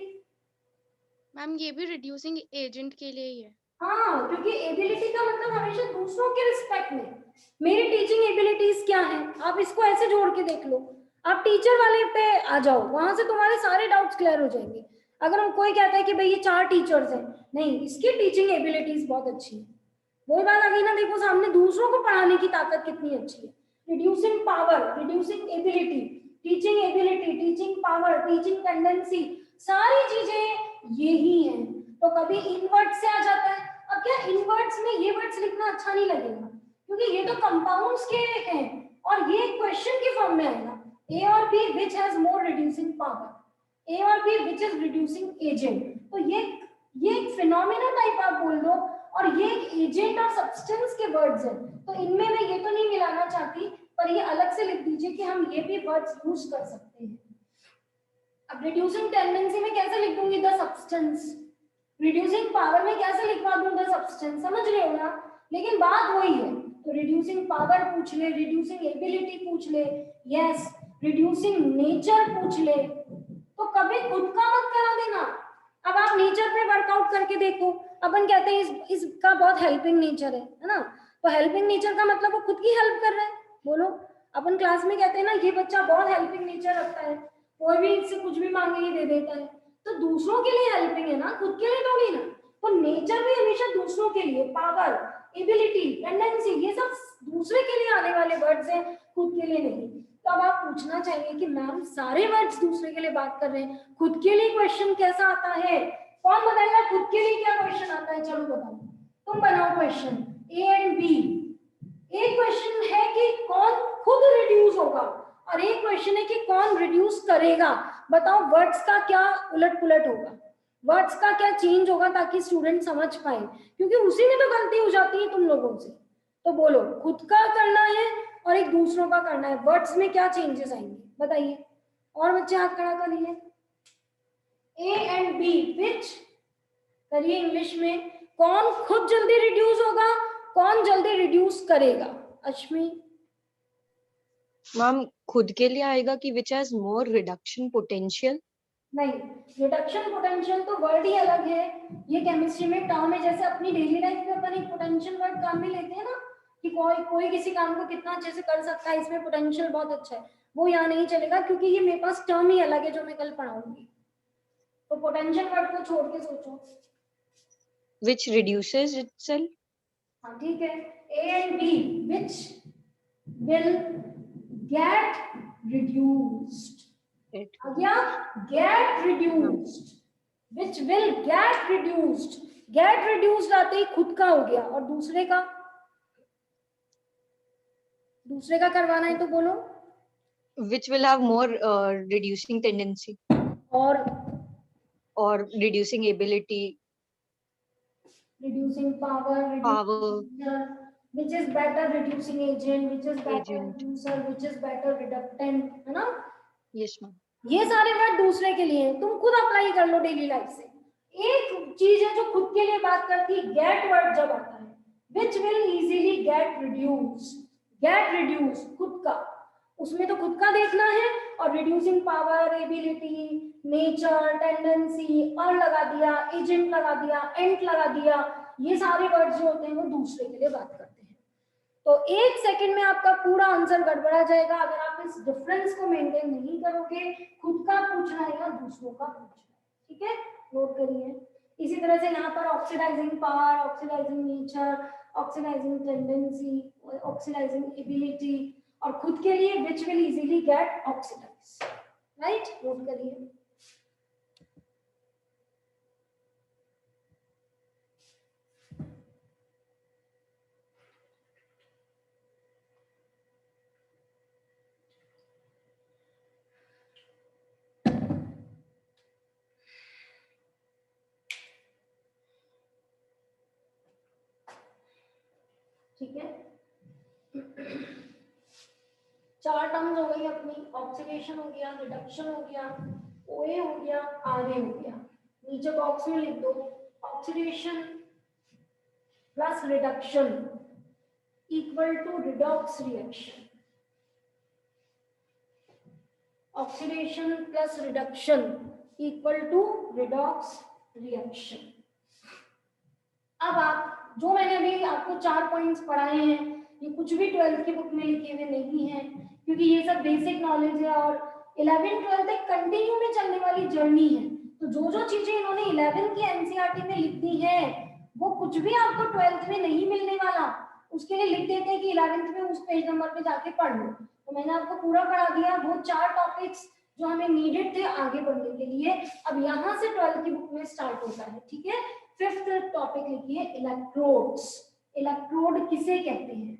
मैम ये भी रिड्यूसिंग एजेंट के लिए ही है। हाँ, क्योंकि एबिलिटी का मतलब हमेशा दूसरों के रिस्पेक्ट में। मेरी टीचिंग एबिलिटीज क्या है, आप इसको ऐसे जोड़ के देख लो। आप टीचर वाले पे आ जाओ, वहां से तुम्हारे सारे डाउट्स क्लियर हो जाएंगे। अगर हम कोई कहता है कि भाई ये 4 टीचर्स हैं, नहीं, इसकी टीचिंग एबिलिटीज बहुत अच्छी है, वही बात आ गई ना। देखो सामने दूसरों को पढ़ाने की ताकत कितनी अच्छी है। Reducing power, reducing ability, teaching ability, teaching power, teaching tendency, सारी चीजें यही हैं। तो कभी इन वर्ड से आ जाता है। अब क्या इन वर्ड्स में ये वर्ड्स लिखना अच्छा नहीं लगेगा, क्योंकि ये तो कंपाउंड्स के हैं और ये क्वेश्चन के फॉर्म में आएगा, ए और B which has more reducing power, A और B which is reducing agent. तो ये एक फिनोमेना टाइप आप बोल दो, और ये एक एजेंट और सब्सटेंस के वर्ड्स हैं। तो इनमें मैं ये तो नहीं मिलाना चाहती, पर ये अलग से लिख दीजिए कि हम ये भी वर्ड्स यूज कर सकते हैं। अब रिड्यूसिंग टेंडेंसी में कैसे लिख दूंगी द सब्सटेंस, रिड्यूसिंग पावर में कैसे लिखवा दूं द सब्सटेंस, समझ रहे हो ना। लेकिन बात वही है, तो रिड्यूसिंग पावर पूछ ले, रिड्यूसिंग एबिलिटी पूछ ले, यस, रिड्यूसिंग नेचर पूछ ले, तो कभी खुद का मत करा देना। अब आप नेचर पे वर्कआउट करके देखो, अपन कहते हैं इसका बहुत हेल्पिंग नेचर है ना, तो हेल्पिंग नेचर का मतलब वो खुद की हेल्प कर रहा है। बोलो, अपन क्लास में कहते हैं ना ये बच्चा बहुत हेल्पिंग नेचर रखता है, कोई भी इससे कुछ भी मांगे ही दे देता है, तो दूसरों के लिए हेल्पिंग है ना, खुद के लिए थोड़ी ना। तो नेचर भी हमेशा दूसरों के लिए, पावर, एबिलिटी, टेंडेंसी, ये सब दूसरे के लिए आने वाले वर्ड्स हैं, खुद के लिए नहीं। तो अब आप पूछना चाहिए कि मैम सारे वर्ड्स दूसरे के लिए बात कर रहे हैं, खुद के लिए क्वेश्चन कैसा आता है, कौन बताएगा खुद के लिए क्या क्वेश्चन आता है, चलो बताओ, तुम बनाओ क्वेश्चन ए एंड बी। एक क्वेश्चन है कि कौन खुद रिड्यूस होगा, और एक क्वेश्चन है कि कौन रिड्यूस करेगा। बताओ वर्ड्स का क्या उलट पुलट होगा, वर्ड्स का क्या चेंज होगा, ताकि स्टूडेंट समझ पाए, क्योंकि उसी में तो गलती हो जाती है तुम लोगों से। तो बोलो, खुद का करना है और एक दूसरों का करना है, वर्ड्स में क्या चेंजेस आएंगे बताइए। और बच्चे हाथ खड़ा करिए। ए एंड बी विच करिए इंग्लिश में, कौन खुद जल्दी रिड्यूस होगा, कौन जल्दी रिड्यूस करेगा। अश्मी मैम खुद के लिए आएगा कि विच हैज मोर रिडक्शन पोटेंशियल। नहीं, रिडक्शन पोटेंशियल तो वर्ड ही अलग है, ये केमिस्ट्री में टर्म है। जैसे अपनी डेली लाइफ में अपन एक पोटेंशियल वर्ड काम में लेते हैं ना, कि कोई किसी काम को कितना अच्छे से कर सकता है, इसमें पोटेंशियल बहुत अच्छा है, वो यहाँ नहीं चलेगा, क्योंकि ये मेरे पास टर्म ही अलग है जो मैं कल पढ़ाऊंगी। तो पोटेंशियल वर्ड को छोड़ के सोचो, which reduces itself। हाँ ठीक है, A and B which will get reduced, आ गया get reduced, which will get reduced, get reduced आते ही खुद का हो गया, और दूसरे का करवाना है तो बोलो, which will have more reducing tendency or reducing ability, reducing power, which is better reducing agent, which is better reducer, which is better reductant, है ना। yes ma'am। ये सारे वर्ड दूसरे के लिए हैं, तुम खुद अप्लाई कर लो डेली लाइफ से। एक चीज है जो खुद के लिए बात करती है, गेट वर्ड जब आता है, which will easily get reduced, get reduced खुद का, उसमें तो खुद का देखना है, और reducing power, ability, nature, tendency, और लगा दिया, एजेंट लगा दिया, एंट लगा दिया, ये सारे वर्ड्स जो होते हैं वो दूसरे के लिए बात करते हैं। तो एक सेकंड में आपका पूरा आंसर गड़बड़ा जाएगा अगर आप इस डिफरेंस को मेंटेन नहीं करोगे, खुद का पूछना है या दूसरों का पूछना है, ठीक है, नोट करिए। इसी तरह से यहाँ पर oxidising power, oxidising nature, oxidising tendency, oxidising ability, और खुद के लिए which will easily get oxidized, right, note करिए। ठीक है, 4 टर्म्स हो गई अपनी, ऑक्सीडेशन हो गया, रिडक्शन हो गया, ओए हो गया, आरए हो गया। नीचे बॉक्स में लिख दो, oxidation plus reduction equal to redox reaction, oxidation plus reduction equal to redox reaction. अब आप जो मैंने अभी आपको 4 पॉइंट्स पढ़ाए हैं, ये कुछ भी 12th की बुक में लिखे हुए नहीं है, क्योंकि ये सब बेसिक नॉलेज है, और 11th 12th एक कंटिन्यू में चलने वाली जर्नी है। तो जो चीजें इन्होंने 11 की एनसीईआरटी में लिख दी है, वो कुछ भी आपको 12th में नहीं मिलने वाला। उसके लिए लिख देते हैं कि 11th में उस पेज नंबर पे जाके पढ़ लो। तो मैंने आपको पूरा पढ़ा दिया, वो 4 टॉपिक्स जो हमें नीडेड थे आगे बढ़ने के लिए। अब यहाँ से 12th की बुक में स्टार्ट होता है, ठीक है। 5th टॉपिक लिखिए इलेक्ट्रोड्स। इलेक्ट्रोड किसे कहते हैं?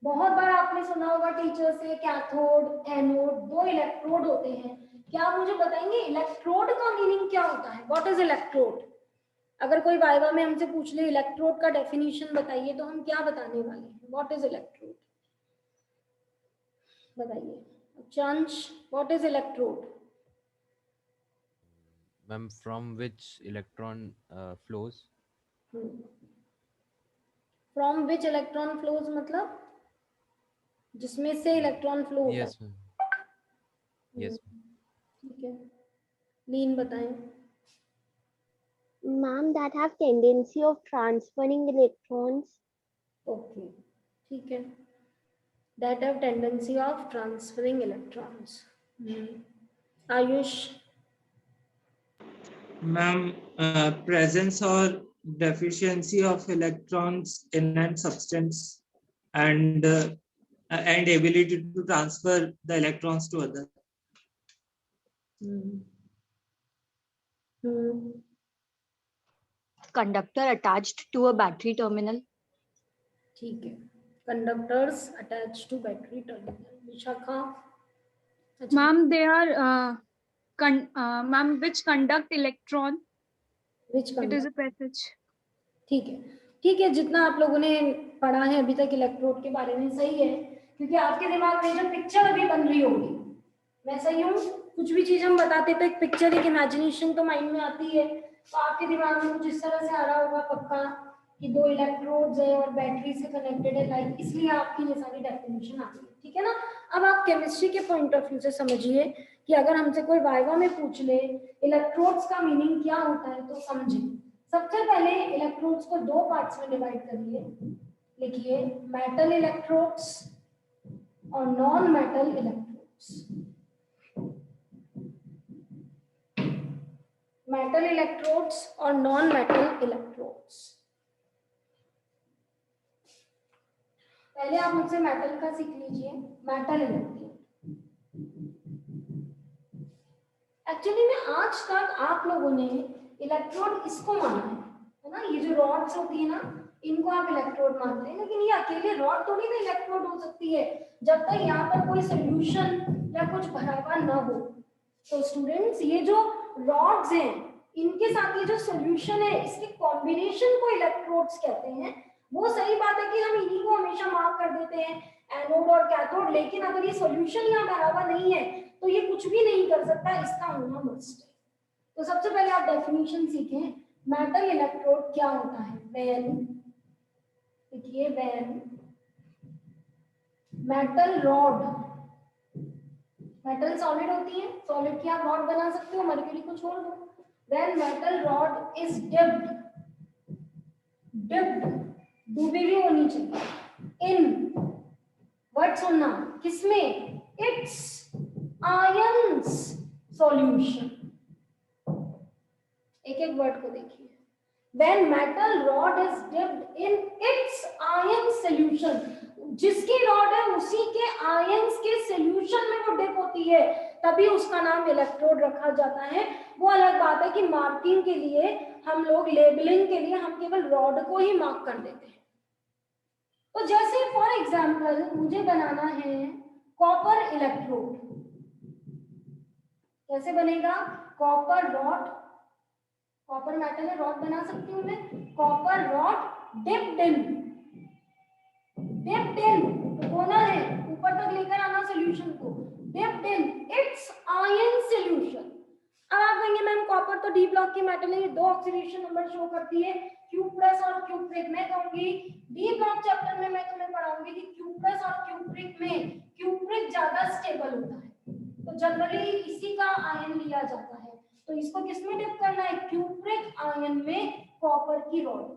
बहुत बार आपने सुना होगा टीचर से कैथोड एनोड, 2 इलेक्ट्रोड होते हैं। क्या आप मुझे बताएंगे इलेक्ट्रोड का मीनिंग क्या होता है? What is electrode? अगर कोई वाइवा में हमसे पूछ ले इलेक्ट्रोड का डेफिनेशन बताइए तो हम क्या बताने वाले हैं? व्हाट इज इलेक्ट्रोड बताइए। चंच, what is electrode? Ma'am, from which electron flows? From which electron flows मतलब जिसमें से इलेक्ट्रॉन फ्लो होता है। Yes, ma'am. Yes, ma'am. ठीक है, लीन बताएं। Ma'am, that have tendency of transferring electrons. Okay, ठीक है, that have tendency of transferring electrons. Ayush? Ma'am presence or deficiency of electrons in a substance and ability to transfer the electrons to other. Conductor attached to a battery terminal. ठीक है, conductors attach to battery terminal. Vishakha? Ma'am, they are ma'am, which conduct electron? Which It is conduct? a passage. ठीक है, ठीक है, जितना आप लोगों ने पढ़ा है अभी तक इलेक्ट्रोड के बारे में सही है, क्योंकि आपके दिमाग में जो पिक्चर अभी बन रही होगी, मैं सही हूँ? कुछ भी चीज हम बताते तो एक पिक्चर, एक इमेजिनेशन तो माइंड में आती है। तो आपके दिमाग में कुछ इस तरह से आ रहा होगा पक्का कि 2 इलेक्ट्रोड्स है और बैटरी से कनेक्टेड है लाइक, इसलिए आपकी ये सारी डेफिनेशन आ गई, ठीक है ना। अब आप केमिस्ट्री के पॉइंट ऑफ व्यू से समझिए कि अगर हमसे कोई वाइवा में पूछ ले इलेक्ट्रोड्स का मीनिंग क्या होता है तो समझे। सबसे पहले इलेक्ट्रोड्स को 2 पार्ट्स में डिवाइड करिए। लिखिए मेटल इलेक्ट्रोड्स और non metal electrodes. Metal electrodes और नॉन मेटल इलेक्ट्रोड्स। पहले आप मुझसे मेटल का सीख लीजिए। मेटल इलेक्ट्रोड एक्चुअली में आज तक आप लोगों ने इलेक्ट्रोड इसको माना है ना, ये जो रॉड्स होती है ना इनको आप इलेक्ट्रोड मानते हैं, लेकिन ये अकेले रॉड थोड़ी ना इलेक्ट्रोड हो सकती है जब तक यहाँ पर कोई सोल्यूशन या कुछ भरा हुआ ना हो। तो स्टूडेंट्स, ये जो रॉड्स हैं इनके साथ ये जो सोल्यूशन है इसके कॉम्बिनेशन को इलेक्ट्रोड्स कहते हैं। वो सही बात है कि हम इन्हीं को हमेशा मार्क कर देते हैं एनोड और कैथोड, लेकिन अगर ये सोल्यूशन यहाँ भरा हुआ नहीं है तो ये कुछ भी नहीं कर सकता, इसका होना मस्ट है। तो सबसे पहले आप डेफिनेशन सीखें, मेटल इलेक्ट्रोड क्या होता है। व्हेन, देखिए when metal rod, metal solid होती है, सॉलिड की आप रॉड बना सकते हो, मरकरी को छोड़ दो। When metal rod is dipped, dipped डूबी भी होनी चाहिए, इन वर्ड सुनना, किसमें? It's ions solution. एक एक वर्ड को देखिए। When metal rod is dipped in its ion solution, जिसकी रॉड है उसी के आयंस के सॉल्यूशन में वो डिप होती है, तभी उसका नाम इलेक्ट्रोड रखा जाता है। वो अलग बात है कि मार्किंग के लिए हम लोग, लेबलिंग के लिए हम केवल रॉड को ही मार्क कर देते हैं। तो जैसे फॉर एग्जांपल मुझे बनाना है कॉपर इलेक्ट्रोड, कैसे बनेगा? कॉपर रॉड, कॉपर मेटल है, रॉड बना सकती हूँ मैं, copper rod dipped in, dipped in तो होना है ऊपर तक लेकर आना सॉल्यूशन को, dipped in it's ion solution. अब आप कहेंगे मैम कॉपर तो डी ब्लॉक की मेटल है, ये 2 ऑक्सीडेशन नंबर शो करती है, Q+ और Q'। मैं कहूंगी डी ब्लॉक चैप्टर में मैं तुम्हें पढ़ाऊंगी कि Q+ और Q' में Q' ज्यादा स्टेबल होता है, तो जनरली इसी का आयन लिया जाता है। तो इसको किसमें डिप करना है? Q' आयन में कॉपर की रॉड।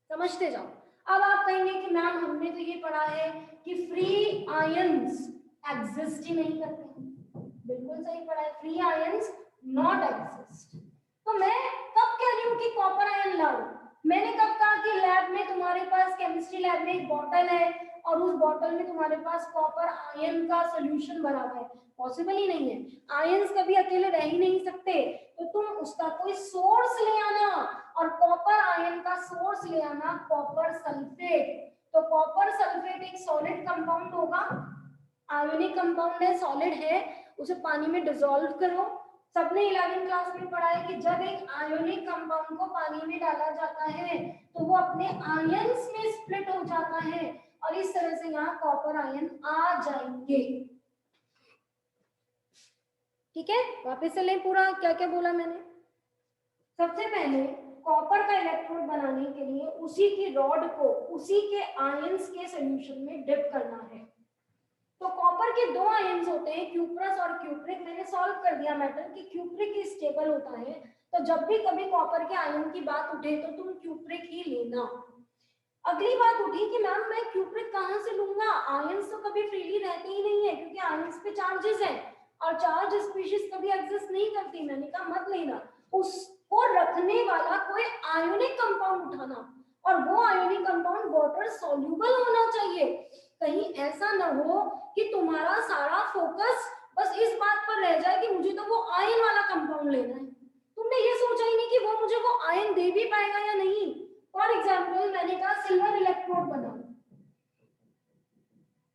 समझते जाओ। अब आप कहेंगे कि मैम हमने तो ये पढ़ा है कि फ्री आयंस एग्जिस्ट ही नहीं करते। बिल्कुल सही पढ़ा है, फ्री आयंस नॉट एग्जिस्ट। तो मैं कब कह रही हूँ कि कॉपर आयन लाओ? मैंने कब कहा कि लैब में तुम्हारे पास, केमिस्ट्री लैब में एक बॉटल है और उस बॉटल में तुम्हारे पास कॉपर आयन का सॉल्यूशन भरा हुआ है? पॉसिबल ही नहीं है, आयंस कभी अकेले रह ही नहीं सकते, तो तुम उसका कोई सोर्स ले आना, और कॉपर आयन का सोर्स ले आना कॉपर सल्फेट। तो कॉपर सल्फेट एक सॉलिड कंपाउंड होगा, आयोनिक कंपाउंड है, सॉलिड है, उसे पानी में डिसॉल्व करो। सबने 11वीं क्लास में पढ़ा है कि जब एक आयोनिक कंपाउंड को पानी में डाला जाता है तो वो अपने आयंस में स्प्लिट हो जाता है, और इस तरह से यहाँ कॉपर आयन आ जाएंगे। ठीक है, वापस से लें पूरा क्या क्या बोला मैंने। सबसे पहले कॉपर का इलेक्ट्रोड बनाने के लिए उसी की रॉड को उसी के आयंस के सॉल्यूशन में डिप करना है। तो कॉपर के दो आयंस होते हैं, क्यूप्रस और क्यूप्रिक। मैंने सॉल्व कर दिया मैटर कि क्यूप्रिक स्टेबल होता है, तो जब भी कभी कॉपर के आयन की बात उठे तो तुम क्यूप्रिक ही लेना। अगली बात उठी कि मैम मैं क्यूप्रिक कहाँ से लूंगा, आयंस तो कभी फ्रीली रहते ही नहीं है क्योंकि आयंस पे चार्जेस है और चार्ज स्पीशीज कभी एग्जिस्ट नहीं करती। मैंने कहा मत लेना, उसको रखने वाला कोई आयोनिक कंपाउंड उठाना, और वो आयोनिक कंपाउंड वाटर सॉल्यूबल होना चाहिए। कहीं ऐसा ना हो कि तुम्हारा सारा फोकस बस इस बात पर रह जाए कि मुझे तो वो आयन वाला कंपाउंड लेना है, तुमने ये सोचा ही नहीं कि वो मुझे वो आयन दे भी पाएगा या नहीं। फॉर एग्जाम्पल मैंने कहा सिल्वर इलेक्ट्रोड बनाओ,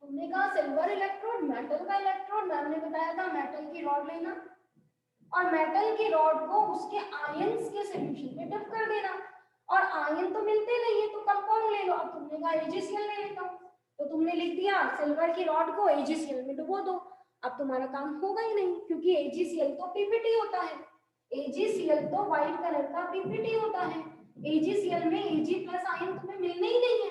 तुमने कहा सिल्वर इलेक्ट्रोड, मेटल का इलेक्ट्रोड, मैम ने बताया था मेटल की रॉड लेना और मेटल की रॉड को उसके आयंस के सॉल्यूशन में डिप कर देना, और आयन तो मिलते नहीं है तो कंपाउंड ले लो। अब तुमने कहा AgCl ले लेता हूँ, तो तुमने लिख दिया सिल्वर की रॉड को AgCl में डुबो दो। अब तुम्हारा काम होगा ही नहीं क्योंकि AgCl तो PPT होता है, AgCl तो व्हाइट कलर का PPT होता है, AgCl में Ag प्लस आयन तुम्हें मिलने ही नहीं है,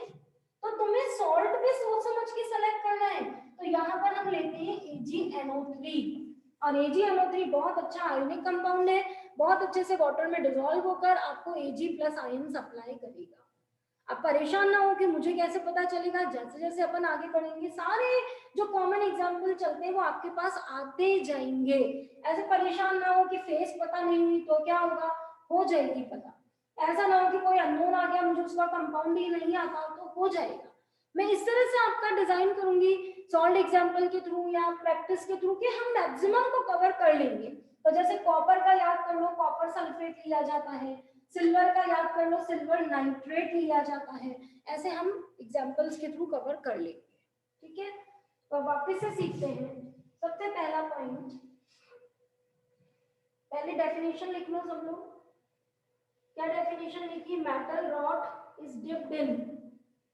तो तुम्हें सॉल्ट भी सोच समझ के सेलेक्ट करना है। तो यहाँ पर हम लेते हैं AgNO3, और AgNO3 बहुत अच्छा आयोनिक कंपाउंड है, बहुत अच्छे से वाटर में डिसॉल्व होकर आपको Ag प्लस आयन सप्लाई करेगा। अब परेशान ना हो कि मुझे कैसे पता चलेगा, जैसे जैसे अपन आगे बढ़ेंगे सारे जो कॉमन एग्जाम्पल चलते हैं वो आपके पास आते जाएंगे। ऐसे परेशान ना हो कि फेस पता नहीं हुई तो क्या होगा, हो जाएगी पता। ऐसा ना हो कि कोई अननोन आ गया, मुझे उसका कंपाउंड ही नहीं आता, तो हो जाएगा। मैं इस तरह से आपका डिजाइन करूंगी सॉल्व एग्जाम्पल के थ्रू या प्रैक्टिस के थ्रू कि हम मैक्सिमम को कवर कर लेंगे। तो जैसे कॉपर का याद कर लो, कॉपर सल्फेट लिया जाता है, सिल्वर का याद कर लो, सिल्वर नाइट्रेट लिया जाता है, ऐसे हम एग्जाम्पल्स के थ्रू कवर कर लेंगे। ठीक है, तो वापस से सीखते हैं। सबसे पहला पॉइंट, पहले डेफिनेशन लिख लो सब लोग। क्या डेफिनेशन लिखी? Metal rod is dipped in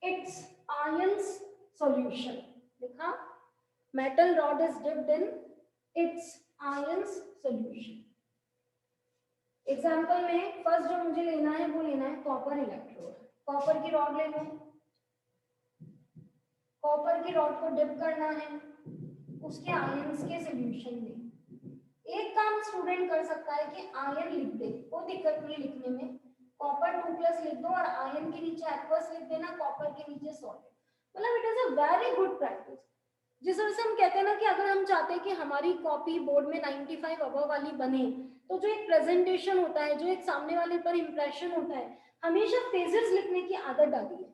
its ions solution. लिखा metal rod is dipped in its ions solution. Example में फर्स्ट जो मुझे लेना है वो लेना है कॉपर इलेक्ट्रोड। कॉपर की रॉड ले लो, कॉपर की रॉड को डिप करना है उसके आयंस के सॉल्यूशन में। एक काम स्टूडेंट कर सकता है कि आयन लिख दे, कोई दिक्कत नहीं लिखने में, कॉपर 2+ लिख दो और आयन के नीचे एक्वस लिख देना, कॉपर के नीचे सॉल्ट। मतलब it is a very good practice. जिस तरह से हम कहते हैं ना कि अगर हम चाहते हैं कि हमारी कॉपी बोर्ड में 95 अबव वाली बने, तो जो एक प्रेजेंटेशन होता है, जो एक सामने वाले पर इंप्रेशन होता है, हमेशा फेजेस लिखने की आदत डालिए।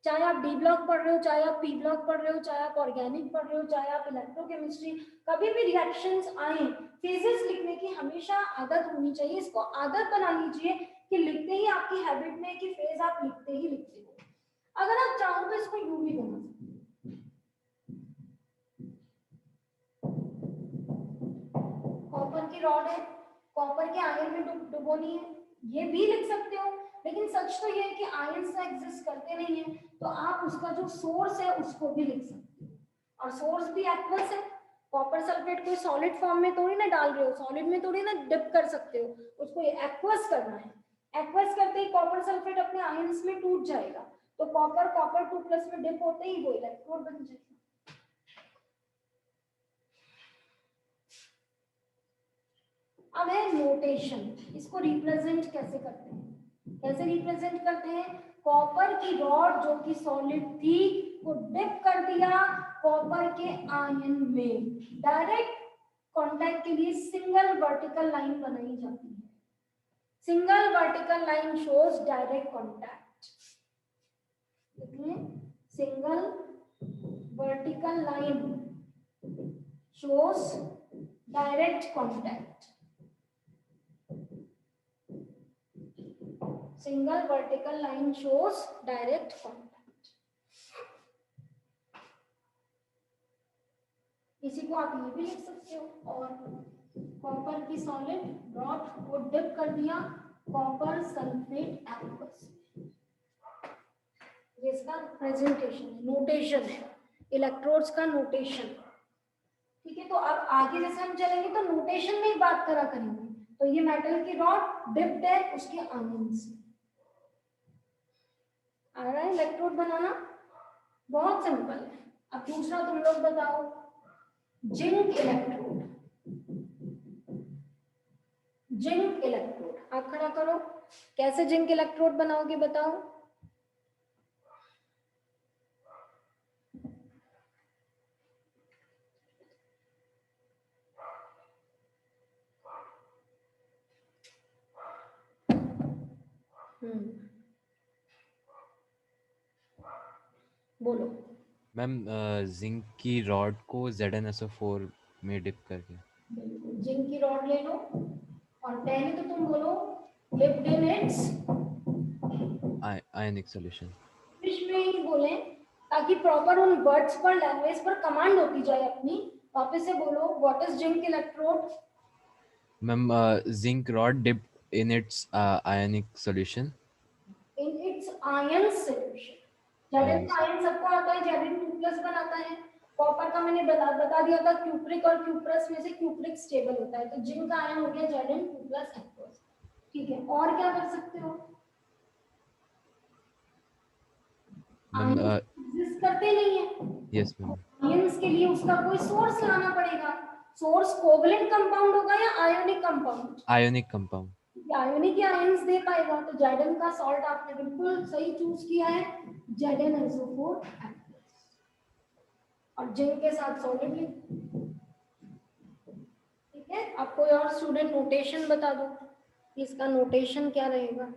चाहे आप डी ब्लॉक पढ़ रहे हो, चाहे आप पी ब्लॉक पढ़ रहे हो, चाहे आप ऑर्गेनिक पढ़ रहे हो, चाहे आप इलेक्ट्रोकेमिस्ट्री, कभी भी रिएक्शंस आए फेजेस लिखने की हमेशा आदत होनी चाहिए। इसको आदत बना लीजिए कि लिखते ही आपकी हैबिट में कि फेज आप लिखते ही लिखते हो। अगर आप चाहो तो इसको यूं भी बना सकते हो। कॉपर की रॉड है, कॉपर के आयन में डुबोनी है, ये भी लिख सकते हो, लेकिन सच तो ये है कि आयंस तो एग्जिस्ट करते नहीं है, तो आप उसका जो सोर्स है उसको भी लिख सकते हो, और सोर्स भी एक्वस है। कॉपर सल्फेट कोई सॉलिड फॉर्म में थोड़ी ना डाल रहे हो, सॉलिड में थोड़ी ना डिप कर सकते हो, उसको एक्वस करना है। एक्वस करते ही कॉपर सल्फेट अपने आयंस में टूट जाएगा, तो कॉपर 2+ में डिप होते ही वो इलेक्ट्रोड बन जाएगा। अब है नोटेशन, इसको रिप्रेजेंट कैसे करते हैं? कैसे रिप्रेजेंट करते हैं? कॉपर की रॉड जो कि सॉलिड थी वो डिप कर दिया कॉपर के आयन में, डायरेक्ट कांटेक्ट के लिए सिंगल वर्टिकल लाइन बनाई जाती है। Single vertical line shows direct contact, single vertical line shows direct contact, single vertical line shows direct contact. इसी को आप ये भी लिख सकते हो, और कॉपर की सॉलिड रॉड को डिप कर दिया कॉपर सल्फेट एक्वस, ये इसका प्रेजेंटेशन है, नोटेशन है, इलेक्ट्रोड्स का नोटेशन। ठीक है, तो अब आगे जैसे हम चलेंगे तो नोटेशन में ही बात करा करेंगे। तो ये मेटल की रॉड डिप्ड है उसके आयंस, आ रहा है इलेक्ट्रोड बनाना, बहुत सिंपल है। अब दूसरा तुम लोग बताओ, जिंक इलेक्ट्रोड, जिंक इलेक्ट्रोड, आप खड़ा करो, कैसे जिंक इलेक्ट्रोड बनाओगे बताओ। बोलो। मैम जिंक की रॉड को ZnSO4 में डिप करके। जिंक की रॉड ले लो और पहले तो तुम बोलो dipped in it's ionic solution. English में ही बोले ताकि प्रॉपर उन वर्ड्स पर, लैंग्वेज पर कमांड होती जाए अपनी। वापस से बोलो, what is zinc electrode? Ma'am zinc rod dipped in it's ionic solution. In its ion solution. Zn का आयन सबको आता है, Zn2+ बनाता है। कॉपर का मैंने बता दिया था, क्यूप्रिक और क्यूप्रस में से क्यूप्रिक स्टेबल होता है, तो जिंक का आयन हो गया Zn2+ एक्वस। ठीक है, और क्या कर सकते हो? मैम एग्जिस्ट करते नहीं है, यस मैम। आयंस के लिए उसका कोई सोर्स लाना पड़ेगा। सोर्स कोवलेंट कंपाउंड होगा या ionic compound? Ionic compound. Ionic ions दे पाएगा, तो Zn का सॉल्ट आपने बिल्कुल सही चूज किया है, ZnSO4 और जिंक के साथ सॉलिड लिख। ठीक है, अब कोई और स्टूडेंट नोटेशन बता दो कि इसका नोटेशन क्या रहेगा।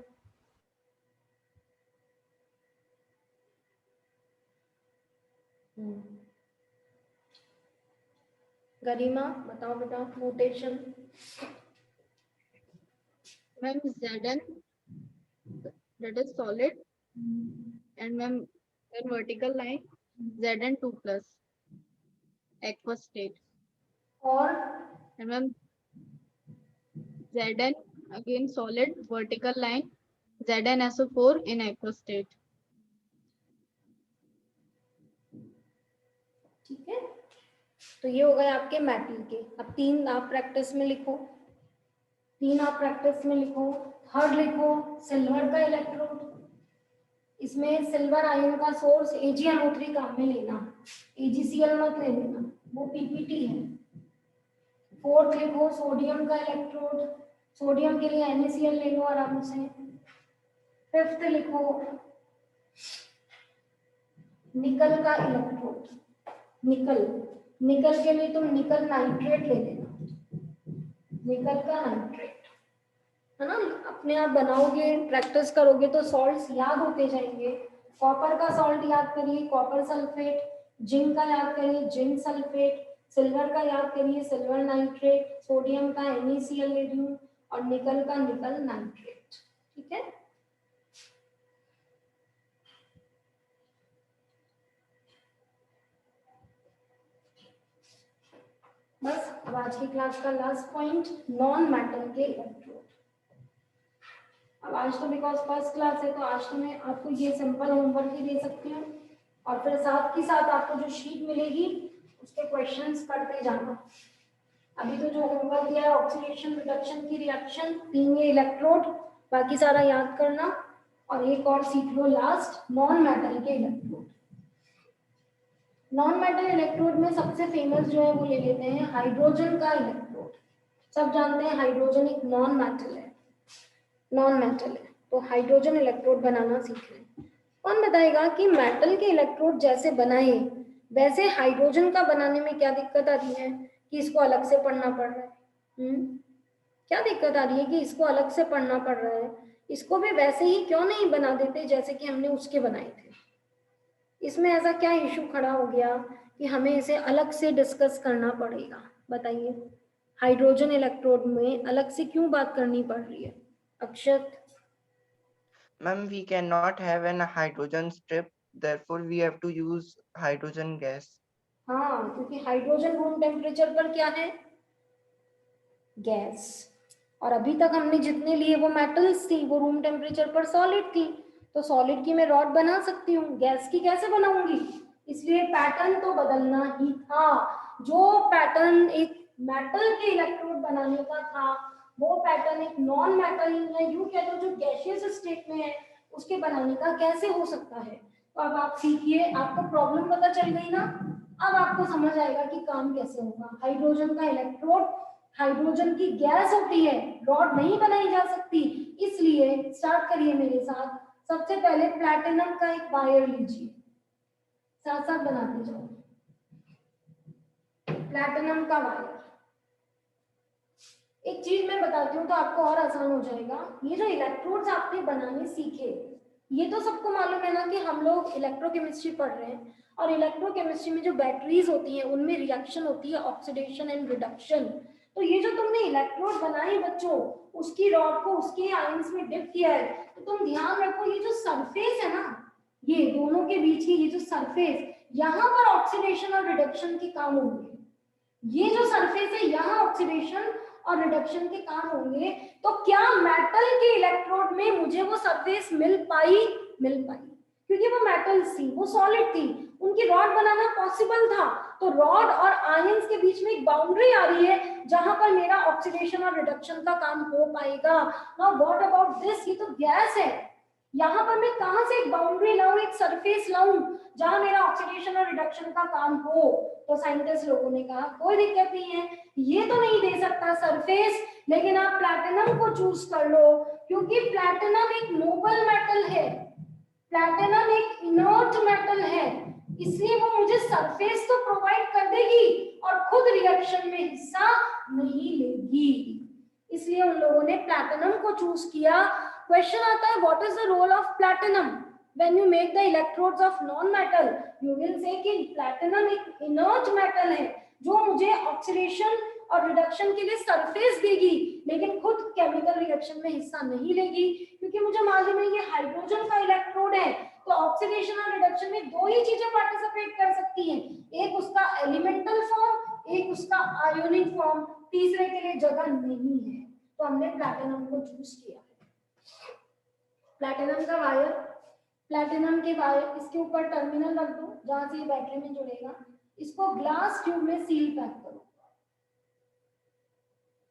गरिमा बताओ बेटा notation. Ma'am Zn, that is solid, and ma'am then vertical line Zn2+ aqueous state, और and ma'am Zn again solid, vertical line ZnSO4 in aqueous state. ठीक है, तो ये हो गए आपके मेटल के। अब 3 आप प्रैक्टिस में लिखो, 3 आप प्रैक्टिस में लिखो। थर्ड लिखो सिल्वर का इलेक्ट्रोड, इसमें सिल्वर आयन का सोर्स AgNO3 काम में लेना, AgCl मत ले लेना, वो PPT है। फोर्थ लिखो सोडियम का इलेक्ट्रोड, सोडियम के लिए NaCl ले लो आराम से। फिफ्थ लिखो निकल का इलेक्ट्रोड, निकल के लिए तुम निकल नाइट्रेट ले लेना, निकल का नाइट्रेट है ना। अपने आप बनाओगे, प्रैक्टिस करोगे तो सॉल्ट्स याद होते जाएंगे। कॉपर का सॉल्ट याद करिए कॉपर सल्फेट, जिंक का याद करिए जिंक सल्फेट, सिल्वर का याद करिए सिल्वर नाइट्रेट, सोडियम का NaCl ले रही हूँ और निकल का निकल नाइट्रेट। ठीक है, बस। अब आज की क्लास का लास्ट पॉइंट, नॉन मेटल के इलेक्ट्रोड। अब आज तो बिकॉज फर्स्ट क्लास है तो आज तो मैं आपको ये सिंपल होमवर्क ही दे सकती हूँ, और फिर साथ ही साथ आपको जो शीट मिलेगी उसके क्वेश्चंस करते जाना। अभी तो जो होमवर्क दिया है ऑक्सीडेशन रिडक्शन की रिएक्शन, 3 ये इलेक्ट्रोड, बाकी सारा याद करना। और एक और सीख लो लास्ट, नॉन मेटल के इलेक्ट्रोड। नॉन मेटल इलेक्ट्रोड में सबसे फेमस जो है वो ले लेते हैं हाइड्रोजन का इलेक्ट्रोड। सब जानते हैं हाइड्रोजन एक नॉन मेटल है, तो हाइड्रोजन इलेक्ट्रोड बनाना सीख लें। कौन बताएगा कि मेटल के इलेक्ट्रोड जैसे बनाए वैसे हाइड्रोजन का बनाने में क्या दिक्कत आती है कि इसको अलग से पढ़ना पड़ रहा है? क्या दिक्कत आ रही है कि इसको अलग से पढ़ना पड़ रहा है? इसको भी वैसे ही क्यों नहीं बना देते जैसे कि हमने उसके बनाए थे? इसमें ऐसा क्या इशू खड़ा हो गया कि हमें इसे अलग से डिस्कस करना पड़ेगा? बताइए, हाइड्रोजन इलेक्ट्रोड में अलग से क्यों बात करनी पड़ रही है? अक्षत? Ma'am, we cannot have an hydrogen strip, therefore we have to use hydrogen gas. हाँ, क्योंकि हाइड्रोजन रूम टेम्परेचर पर क्या है? गैस। और अभी तक हमने जितने लिए वो मेटल्स थी, वो रूम टेम्परेचर पर सॉलिड थी, तो सॉलिड की मैं रॉड बना सकती हूँ, गैस की कैसे बनाऊंगी? इसलिए पैटर्न तो बदलना ही था। जो पैटर्न एक मेटल के इलेक्ट्रोड बनाने का था, वो पैटर्न एक नॉन मेटल या यूं कह लो जो गैसियस स्टेट में है उसके बनाने का कैसे हो सकता है? तो अब आप सीखिए, आपको प्रॉब्लम पता चल गई ना, अब आपको समझ आएगा कि काम कैसे होगा। हाइड्रोजन का इलेक्ट्रोड हाइड्रोजन की गैस होती है, रॉड नहीं बनाई जा सकती, इसलिए स्टार्ट करिए मेरे साथ। सबसे पहले प्लैटिनम का एक वायर लीजिए, साथ साथ बनाते जाओ। प्लैटिनम का वायर, एक चीज मैं बताती हूँ तो आपको और आसान हो जाएगा। ये जो इलेक्ट्रोड्स आपने बनाने सीखे, ये तो सबको मालूम है ना कि हम लोग इलेक्ट्रोकेमिस्ट्री पढ़ रहे हैं, और इलेक्ट्रोकेमिस्ट्री में जो बैटरीज होती हैं उनमें रिएक्शन होती है ऑक्सीडेशन एंड रिडक्शन। तो ये जो तुमने इलेक्ट्रोड बनाई बच्चों, उसकी रॉड को उसके आयंस में डिप किया है, तो तुम ध्यान रखो ये जो सरफेस है ना, ये दोनों के बीच की ये जो सरफेस, यहाँ पर ऑक्सीडेशन और रिडक्शन के काम होंगे। ये जो सरफेस है यहाँ ऑक्सीडेशन और रिडक्शन के काम होंगे। तो क्या मेटल के इलेक्ट्रोड में मुझे वो सरफेस मिल पाई? मिल पाई, क्योंकि वो मेटल्स थी, वो सॉलिड थी, उनकी रॉड बनाना पॉसिबल था। तो रॉड और आयंस के बीच में एक बाउंड्री आ रही है जहां पर मेरा ऑक्सीडेशन और रिडक्शन का काम हो पाएगा। Now what about this? ये तो गैस है, यहाँ पर मैं कहां से एक बाउंड्री लाऊं, एक सरफेस लाऊं जहां मेरा ऑक्सीडेशन और रिडक्शन का काम हो? तो साइंटिस्ट लोगों ने कहा कोई दिक्कत नहीं है, ये तो नहीं दे सकता सरफेस, लेकिन आप प्लैटिनम को चूज कर लो, क्योंकि प्लैटिनम एक नोबल मेटल है, प्लैटिनम एक इनर्ट मेटल है, इसलिए वो मुझे सरफेस तो प्रोवाइड कर देगी और खुद रिएक्शन में हिस्सा नहीं लेगी। इसलिए उन लोगों ने प्लैटिनम को चूज किया। क्वेश्चन आता है, what is the role of platinum when you make the electrodes of non metal? You will say कि प्लैटिनम एक इनर्ट मेटल है जो मुझे ऑक्सीडेशन और रिडक्शन के लिए सरफेस देगी, लेकिन खुद केमिकल रिएक्शन में हिस्सा नहीं लेगी, क्योंकि मुझे मालूम है ये हाइड्रोजन का इलेक्ट्रोड है, तो ऑक्सीडेशन और रिडक्शन में दो ही चीजें पार्टिसिपेट कर सकती हैं, एक उसका एलिमेंटल फॉर्म, एक उसका आयोनिक फॉर्म, तीसरे के लिए जगह नहीं है। तो हमने प्लैटिनम को चूज किया। प्लैटिनम का वायर, प्लैटिनम के वायर, इसके ऊपर टर्मिनल रख दो जहां से ये बैटरी में जुड़ेगा, इसको ग्लास ट्यूब में सील पैक करो।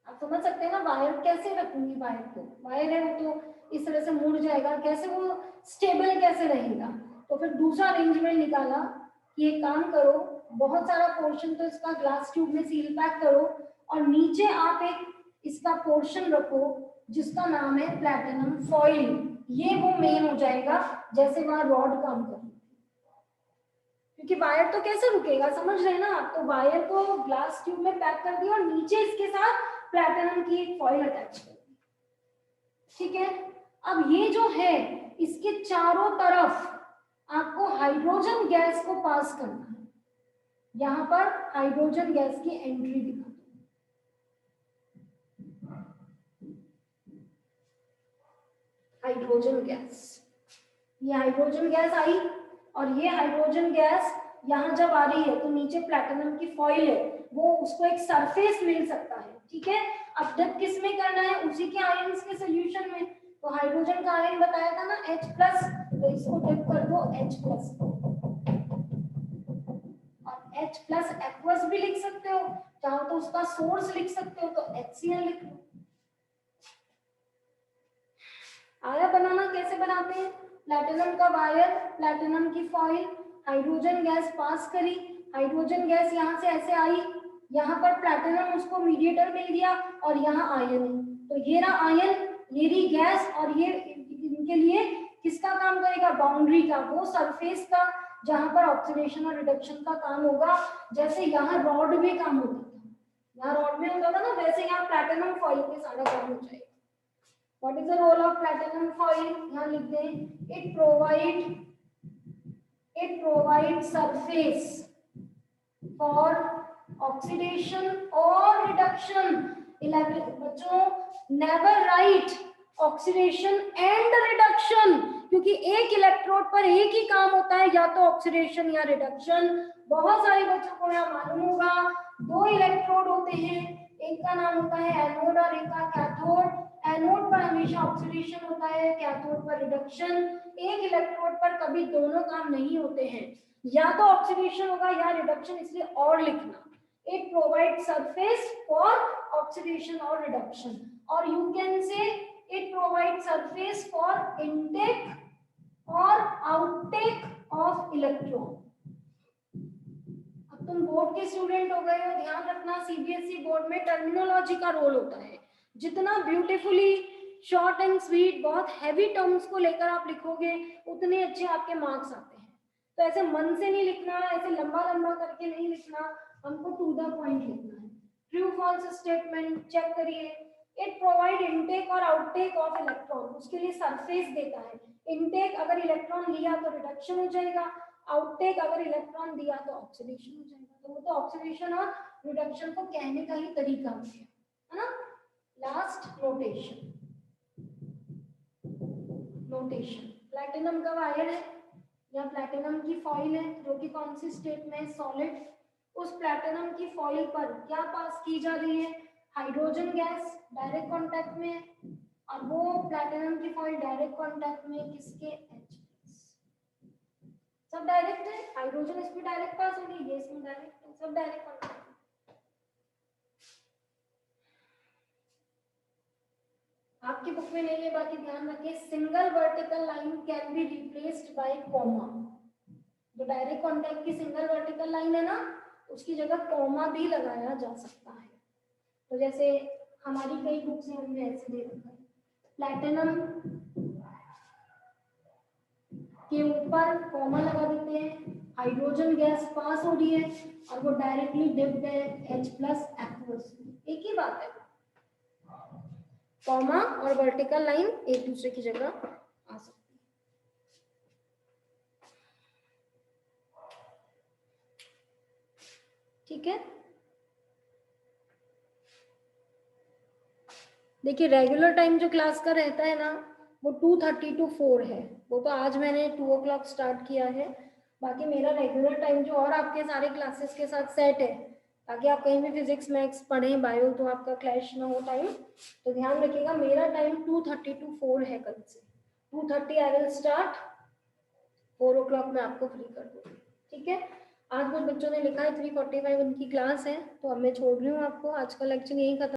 आप समझ सकते हैं ना वायर कैसे रखूंगी? वायर को, वायर है वो तो इस तरह से मुड़ जाएगा, कैसे वो स्टेबल कैसे रहेगा? तो फिर दूसरा अरेंजमेंट निकाला कि एक काम करो, बहुत सारा पोर्शन तो इसका ग्लास ट्यूब में सील पैक करो और नीचे आप एक इसका पोर्शन रखो जिसका नाम है प्लैटिनम फॉइल। ये वो मेन हो जाएगा जैसे वहां रॉड काम करेगी, क्योंकि वायर तो कैसे रुकेगा, समझ रहे हैं ना आप? तो वायर को ग्लास ट्यूब में पैक कर दिया और नीचे इसके साथ प्लैटिनम की एक फॉइल अटैच कर दी। ठीक है, अब ये जो है इसके चारों तरफ आपको हाइड्रोजन गैस को पास करना है। यहां पर हाइड्रोजन गैस की एंट्री दिखा दो। हाइड्रोजन गैस, ये हाइड्रोजन गैस आई और ये हाइड्रोजन गैस यहाँ जब आ रही है तो नीचे प्लैटिनम की फॉइल है, वो उसको एक सरफेस मिल सकता है। ठीक है, अब डिप किस में करना है? उसी के आयंस के सॉल्यूशन में। तो हाइड्रोजन का आयन बताया था ना H+, तो इसको डिप कर दो H+, और H+ एक्वस भी लिख सकते हो, चाहो तो उसका सोर्स लिख सकते हो, तो HCl लिख लो। आया बनाना? कैसे बनाते हैं? प्लैटिनम का वायर, प्लैटिनम की फॉइल, हाइड्रोजन गैस पास करी, हाइड्रोजन गैस यहाँ से ऐसे आई, यहाँ पर प्लैटिनम उसको मीडिएटर मिल गया और यहाँ आयन है, तो ये रहा आयन, ये रही गैस, और ये इनके लिए किसका काम करेगा? बाउंड्री का, वो सरफेस का जहां पर ऑक्सीडेशन और रिडक्शन का काम होगा। जैसे यहाँ रॉड में काम होता था, यहाँ रॉड में होता था ना, वैसे यहाँ प्लैटिनम फॉइल पे सारा काम हो जाएगा। What is the role of platinum foil? यहाँ लिख दें, it provide surface for oxidation और रिडक्शन। बच्चों never write oxidation and reduction, क्योंकि एक इलेक्ट्रोड पर एक ही काम होता है, या तो ऑक्सीडेशन या रिडक्शन। बहुत सारे बच्चों को यहाँ मालूम होगा 2 इलेक्ट्रोड होते हैं, एक का नाम होता है एनोड और एक का कैथोड। एनोड पर हमेशा ऑक्सीडेशन होता है, कैथोड पर रिडक्शन। एक इलेक्ट्रोड पर कभी दोनों काम नहीं होते हैं, या तो ऑक्सीडेशन होगा या रिडक्शन, इसलिए और लिखना। It provide surface for oxidation और रिडक्शन, और you can say it provide surface for intake और आउटटेक ऑफ इलेक्ट्रॉन। अब तुम बोर्ड के स्टूडेंट हो गए हो, ध्यान रखना सीबीएसई बोर्ड में टर्मिनोलॉजी का रोल होता है। जितना ब्यूटीफुली शॉर्ट एंड स्वीट बहुत हैवी टर्म्स को लेकर आप लिखोगे उतने अच्छे आपके मार्क्स आते हैं। तो ऐसे मन से नहीं लिखना, ऐसे लंबा लंबा करके नहीं लिखना, हमको टू द पॉइंट लिखना है। ट्रू फॉल्स स्टेटमेंट चेक करिए। इट प्रोवाइड इनटेक और आउटटेक ऑफ इलेक्ट्रॉन, उसके लिए सरफेस देता है। इनटेक अगर इलेक्ट्रॉन लिया तो रिडक्शन हो जाएगा, आउटटेक अगर इलेक्ट्रॉन दिया तो ऑक्सीडेशन हो जाएगा। तो वो तो ऑक्सीडेशन और रिडक्शन को कहने का ही तरीका हो गया, है ना। लास्ट नोटेशन, प्लैटिनम का वायर है, यहाँ प्लैटिनम की फॉइल है जो कि कौन सी स्टेट में है, सॉलिड। उस प्लैटिनम की फॉइल पर क्या पास की जा रही है, हाइड्रोजन गैस डायरेक्ट कांटेक्ट में, और वो प्लैटिनम की फॉइल डायरेक्ट कांटेक्ट में किसके, H+। सब डायरेक्ट है, हाइड्रोजन इसमें डायरेक्ट पास होगी, ये इसमें डायरेक्ट है, सब डायरेक्ट कांटेक्ट। आपकी बुक में नहीं है, बाकी ध्यान रखिए, single vertical line can be replaced by comma. जो डायरेक्ट कांटेक्ट की सिंगल वर्टिकल लाइन है ना, उसकी जगह कॉमा भी लगाया जा सकता है। तो जैसे हमारी कई बुक्स में हमने ऐसे दे रखा है, प्लैटिनम के ऊपर कॉमा लगा देते हैं, हाइड्रोजन गैस पास हो रही है और वो डायरेक्टली डिप्ड है H+ एक्वस। एक ही बात है, कॉमा और वर्टिकल लाइन एक दूसरे की जगह आ सकती है। ठीक है, देखिए रेगुलर टाइम जो क्लास का रहता है ना वो 2:30 to 4 है। वो तो आज मैंने 2 o'clock स्टार्ट किया है, बाकी मेरा रेगुलर टाइम जो और आपके सारे क्लासेस के साथ सेट है, ताकि आप कहीं भी फिजिक्स मैथ्स पढ़ें बायो तो आपका क्लैश ना हो टाइम। तो ध्यान रखिएगा मेरा टाइम 2:30 to 4 है कल से। 2:30 आई विल स्टार्ट, 4 o'clock मैं आपको फ्री कर दूँगी। ठीक है, आज कुछ बच्चों ने लिखा है 3:45 उनकी क्लास है, तो अब मैं छोड़ रही हूँ आपको। आज का लेक्चर यही खत्म।